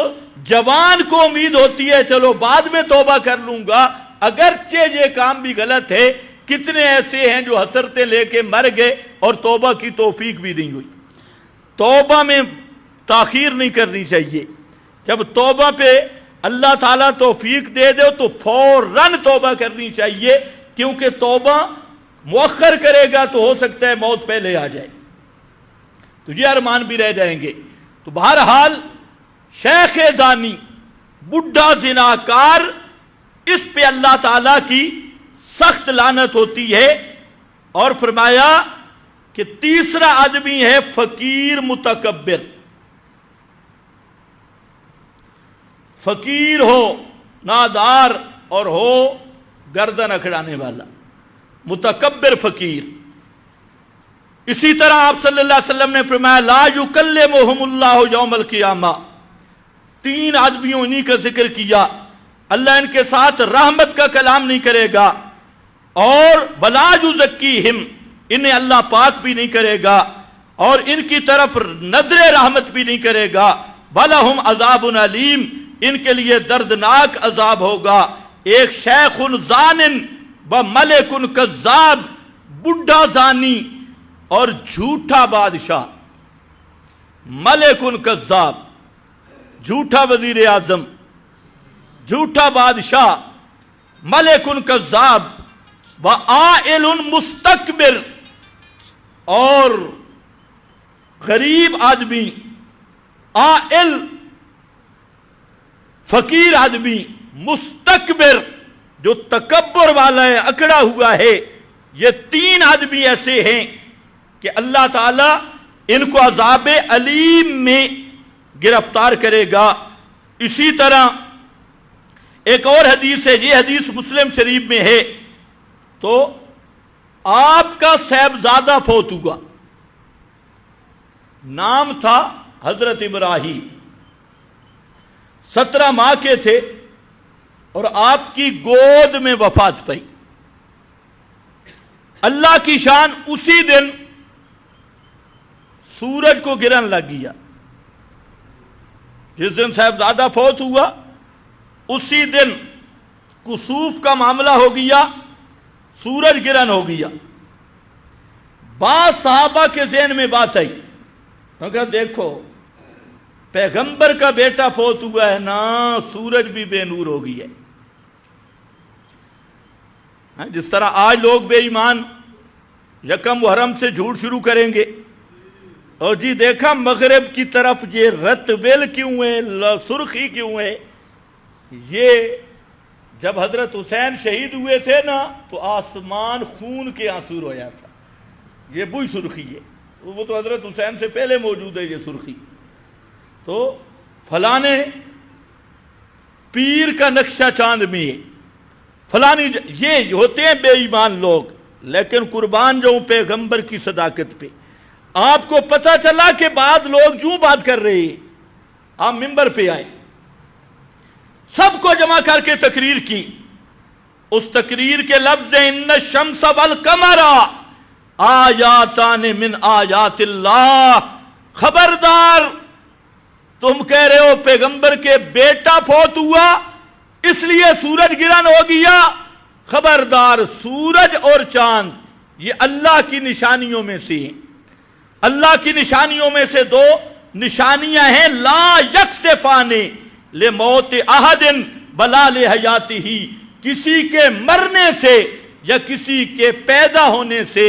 جوان کو امید ہوتی ہے چلو بعد میں توبہ کر لوں گا، اگرچہ یہ کام بھی غلط ہے۔ کتنے ایسے ہیں جو حسرتیں لے کے مر گئے اور توبہ کی توفیق بھی نہیں ہوئی۔ توبہ میں تاخیر نہیں کرنی چاہیے، جب توبہ پہ اللہ تعالیٰ توفیق دے دے تو فوراً توبہ کرنی چاہیے، کیونکہ توبہ مؤخر کرے گا تو ہو سکتا ہے موت پہلے آ جائے، تو یہ ارمان بھی رہ جائیں گے۔ تو بہرحال شیخ زانی، بڈھا زناکار، اس پہ اللہ تعالی کی سخت لعنت ہوتی ہے۔ اور فرمایا کہ تیسرا آدمی ہے فقیر متکبر، فقیر ہو، نادار، اور ہو گردن اکھڑانے والا، متکبر فقیر۔ اسی طرح آپ صلی اللہ علیہ وسلم نے فرمایا لا یکلمہم اللہ یوم القیامہ، تین آدمیوں انہی کا ذکر کیا، اللہ ان کے ساتھ رحمت کا کلام نہیں کرے گا، اور ولا یزکیہم، انہیں اللہ پاک بھی نہیں کرے گا، اور ان کی طرف نظر رحمت بھی نہیں کرے گا، وَلَهُمْ عَذَابٌ علیم، ان کے لیے دردناک عذاب ہوگا۔ ایک شیخ زانن و ملک کذاب، بڈھا زانی اور جھوٹا بادشاہ، ملک کذاب، جھوٹا وزیر اعظم، جھوٹا بادشاہ، ملک کذاب، وعائل مستکبر، اور غریب آدمی، عائل فقیر آدمی، مستکبر جو تکبر والا ہے، اکڑا ہوا ہے۔ یہ تین آدمی ایسے ہیں کہ اللہ تعالیٰ ان کو عذاب علیم میں گرفتار کرے گا۔ اسی طرح ایک اور حدیث ہے، یہ حدیث مسلم شریف میں ہے، تو آپ کا صاحبزادہ فوت ہوا، نام تھا حضرت ابراہیم، 17 ماہ کے تھے، اور آپ کی گود میں وفات پائی۔ اللہ کی شان، اسی دن سورج کو گرن لگ گیا، جس دن صاحبزادہ فوت ہوا اسی دن کسوف کا معاملہ ہو گیا، سورج گرہن ہو گیا۔ بعض صحابہ کے ذہن میں بات آئی، کہا دیکھو پیغمبر کا بیٹا فوت ہوا ہے نا، سورج بھی بے نور ہو گئی ہے۔ جس طرح آج لوگ بے ایمان یکم محرم سے جھوٹ شروع کریں گے، اور جی دیکھا مغرب کی طرف یہ رتبل کیوں ہے، سرخی کیوں ہے، یہ جب حضرت حسین شہید ہوئے تھے نا تو آسمان خون کے آنسو رویا تھا، یہ وہی سرخی ہے، وہ تو حضرت حسین سے پہلے موجود ہے یہ سرخی۔ تو فلانے پیر کا نقشہ چاند میں ہے، فلانی یہ ہوتے ہیں بے ایمان لوگ، لیکن قربان جاؤں پیغمبر کی صداقت پہ۔ آپ کو پتہ چلا کہ بعض لوگ یوں بات کر رہے ہیں، آپ منبر پہ آئے، سب کو جمع کر کے تقریر کی، اس تقریر کے لفظ ہیں ان الشمس والقمر آیاتان من آیات اللہ، خبردار تم کہہ رہے ہو پیغمبر کے بیٹا فوت ہوا اس لیے سورج گرہن ہو گیا، خبردار سورج اور چاند یہ اللہ کی نشانیوں میں سے ہیں، اللہ کی نشانیوں میں سے دو نشانیاں ہیں، لا یکسفان لموت احد بلا لحیاتہ، کسی کے مرنے سے یا کسی کے پیدا ہونے سے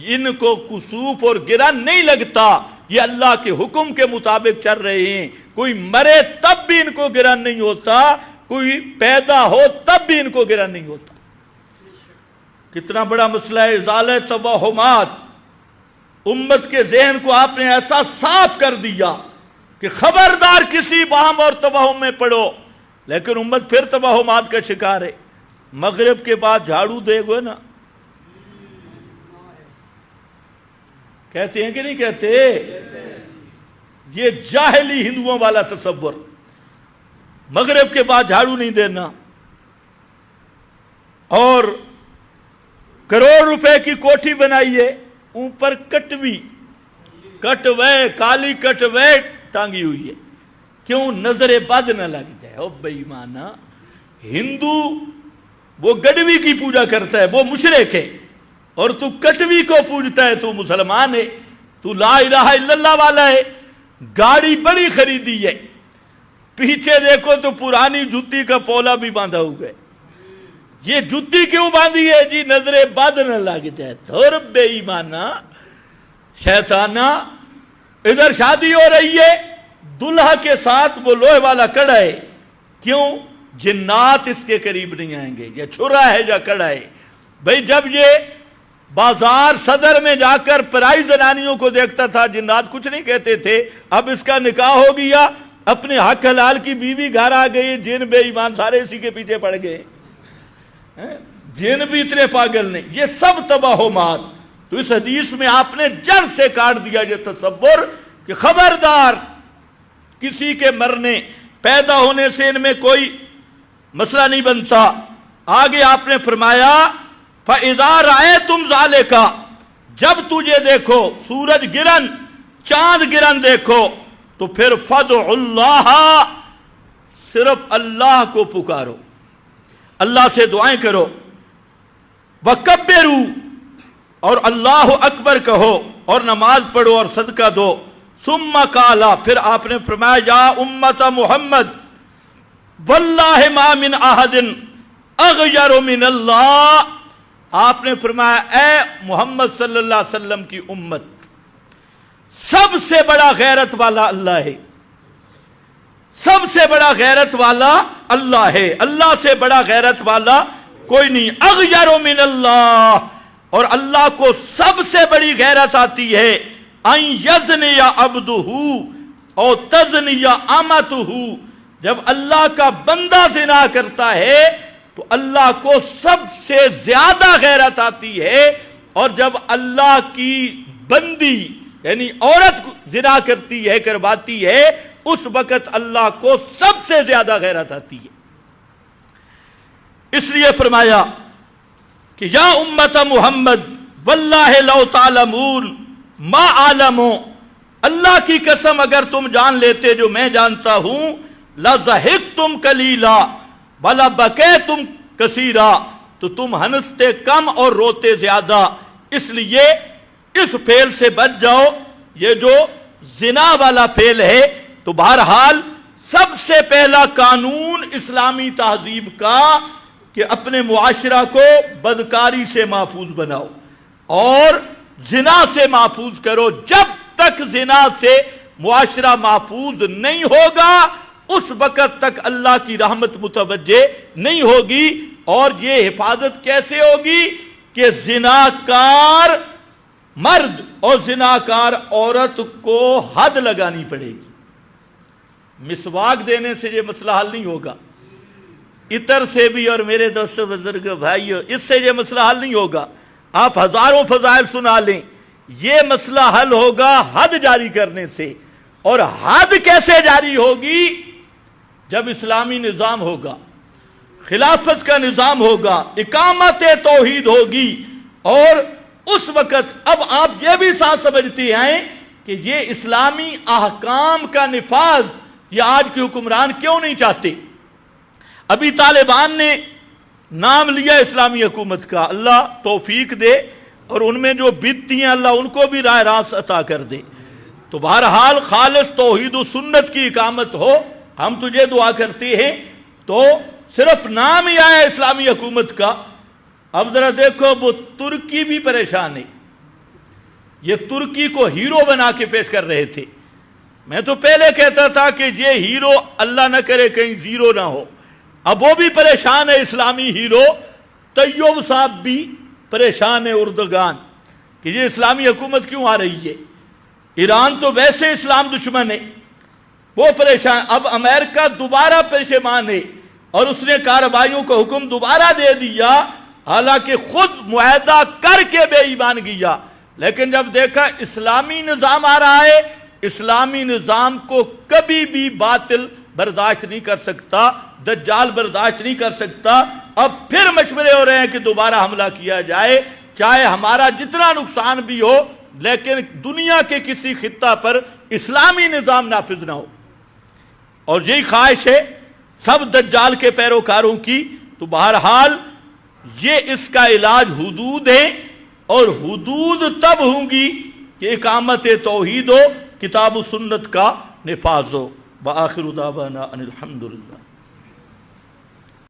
ان کو کسوف اور گرہن نہیں لگتا، یہ اللہ کے حکم کے مطابق چل رہے ہیں، کوئی مرے تب بھی ان کو گرہن نہیں ہوتا، کوئی پیدا ہو تب بھی ان کو گرہن نہیں ہوتا۔ کتنا بڑا مسئلہ ہے ازالہ توہمات، امت کے ذہن کو آپ نے ایسا صاف کر دیا کہ خبردار کسی وہم اور توہم میں پڑو، لیکن امت پھر توہمات کا شکار ہے۔ مغرب کے بعد جھاڑو دے گو نا، کہتے ہیں کہ نہیں کہتے؟ یہ جاہلی ہندوؤں والا تصور، مغرب کے بعد جھاڑو نہیں دینا، اور کروڑ روپے کی کوٹھی بنائیے، اوپر کٹوی کٹوے کالی کٹوے ٹانگی ہوئی ہے، کیوں؟ نظر بد نہ لگ جائے۔ او بے ایمانا، ہندو وہ گڈوی کی پوجا کرتا ہے، وہ مشرک ہے، اور تو کٹوی کو پوجتا ہے، تو مسلمان ہے، تو لا الہ الا اللہ والا ہے۔ گاڑی بڑی خریدی ہے، پیچھے دیکھو تو پرانی جوتی کا پولا بھی باندھا ہوا ہے، یہ جوتی کیوں باندھی ہے جی؟ نظر بد نہ لگ جائے۔ تو بے ایمانا شیطانہ، ادھر شادی ہو رہی ہے، دلہا کے ساتھ وہ لوہے والا کڑا ہے، کیوں؟ جنات اس کے قریب نہیں آئیں گے. یہ چھرا ہے یا کڑا ہے؟ بھئی جب یہ بازار صدر میں جا کر پرائی زنانیوں کو دیکھتا تھا جنات کچھ نہیں کہتے تھے. اب اس کا نکاح ہو گیا, اپنے حق حلال کی بیوی گھر آ گئی, جن بے ایمان سارے اسی کے پیچھے پڑ گئے. جن بھی اتنے پاگل نہیں, یہ سب تباہ و مات. تو اس حدیث میں آپ نے جڑ سے کاٹ دیا یہ تصور کہ خبردار کسی کے مرنے پیدا ہونے سے ان میں کوئی مسئلہ نہیں بنتا. آگے آپ نے فرمایا فَإِذَا رَأَيْتُمْ ذَلِكَ, جب تجھے دیکھو سورج گرن چاند گرن دیکھو تو پھر فَادْعُوا اللَّهَ, صرف اللہ کو پکارو, اللہ سے دعائیں کرو. وَكَبِّرُوا, اور اللہ اکبر کہو, اور نماز پڑھو اور صدقہ دو. ثُمَّ قَالَ, پھر آپ نے فرمایا یا امت محمد وَاللَّهِ مَا مِنْ أَحَدٍ أَغْيَرُ مِنَ اللَّهِ, آپ نے فرمایا اے محمد صلی اللہ علیہ وسلم کی امت, سب سے بڑا غیرت والا اللہ ہے, سب سے بڑا غیرت والا اللہ ہے, اللہ سے بڑا غیرت والا کوئی نہیں. اغیر من اللہ, اور اللہ کو سب سے بڑی غیرت آتی ہے ان یزنی عبدہ او تزنی امتہ, جب اللہ کا بندہ زنا کرتا ہے تو اللہ کو سب سے زیادہ غیرت آتی ہے, اور جب اللہ کی بندی یعنی عورت زنا کرتی ہے کرواتی ہے اس وقت اللہ کو سب سے زیادہ غیرت آتی ہے. اس لیے فرمایا کہ یا امت محمد واللہ لو تعلمون ما عالمو, اللہ کی قسم اگر تم جان لیتے جو میں جانتا ہوں, لَضَحِكْتُمْ قَلِيلًا وَلَبَكَيْتُمْ كَثِيرًا, تو تم ہنستے کم اور روتے زیادہ. اس لیے اس فعل سے بچ جاؤ, یہ جو زنا والا فعل ہے. تو بہرحال سب سے پہلا قانون اسلامی تہذیب کا کہ اپنے معاشرہ کو بدکاری سے محفوظ بناؤ اور زنا سے محفوظ کرو. جب تک زنا سے معاشرہ محفوظ نہیں ہوگا اس وقت تک اللہ کی رحمت متوجہ نہیں ہوگی. اور یہ حفاظت کیسے ہوگی کہ زناکار مرد اور زناکار عورت کو حد لگانی پڑے گی. مسواک دینے سے یہ مسئلہ حل نہیں ہوگا, عطر سے بھی, اور میرے دوستو بزرگ بھائیو اس سے یہ مسئلہ حل نہیں ہوگا. آپ ہزاروں فضائل سنا لیں, یہ مسئلہ حل ہوگا حد جاری کرنے سے. اور حد کیسے جاری ہوگی؟ جب اسلامی نظام ہوگا, خلافت کا نظام ہوگا, اقامت توحید ہوگی, اور اس وقت اب آپ یہ بھی ساتھ سمجھتے ہیں کہ یہ اسلامی احکام کا نفاذ یہ آج کے حکمران کیوں نہیں چاہتے. ابھی طالبان نے نام لیا اسلامی حکومت کا, اللہ توفیق دے, اور ان میں جو بدتی ہیں اللہ ان کو بھی راہ راست عطا کر دے. تو بہرحال خالص توحید و سنت کی اقامت ہو, ہم تجھے دعا کرتے ہیں. تو صرف نام ہی آیا اسلامی حکومت کا. اب ذرا دیکھو وہ ترکی بھی پریشان ہے, یہ ترکی کو ہیرو بنا کے پیش کر رہے تھے. میں تو پہلے کہتا تھا کہ یہ ہیرو اللہ نہ کرے کہیں زیرو نہ ہو. اب وہ بھی پریشان ہے اسلامی ہیرو. طیب صاحب بھی پریشان ہے اردگان کہ یہ اسلامی حکومت کیوں آ رہی ہے. ایران تو ویسے اسلام دشمن ہے, وہ پریشان. اب امریکہ دوبارہ پشیمان ہے اور اس نے کارروائیوں کو حکم دوبارہ دے دیا, حالانکہ خود معاہدہ کر کے بے ایمان گیا. لیکن جب دیکھا اسلامی نظام آ رہا ہے, اسلامی نظام کو کبھی بھی باطل برداشت نہیں کر سکتا, دجال برداشت نہیں کر سکتا. اب پھر مشورے ہو رہے ہیں کہ دوبارہ حملہ کیا جائے, چاہے ہمارا جتنا نقصان بھی ہو, لیکن دنیا کے کسی خطہ پر اسلامی نظام نافذ نہ ہو. اور یہی خواہش ہے سب دجال کے پیروکاروں کی. تو بہرحال یہ اس کا علاج حدود ہے, اور حدود تب ہوں گی کہ اقامت توحید ہو, کتاب و سنت کا نفاذ ہو. وآخر دعوانا ان الحمدللہ.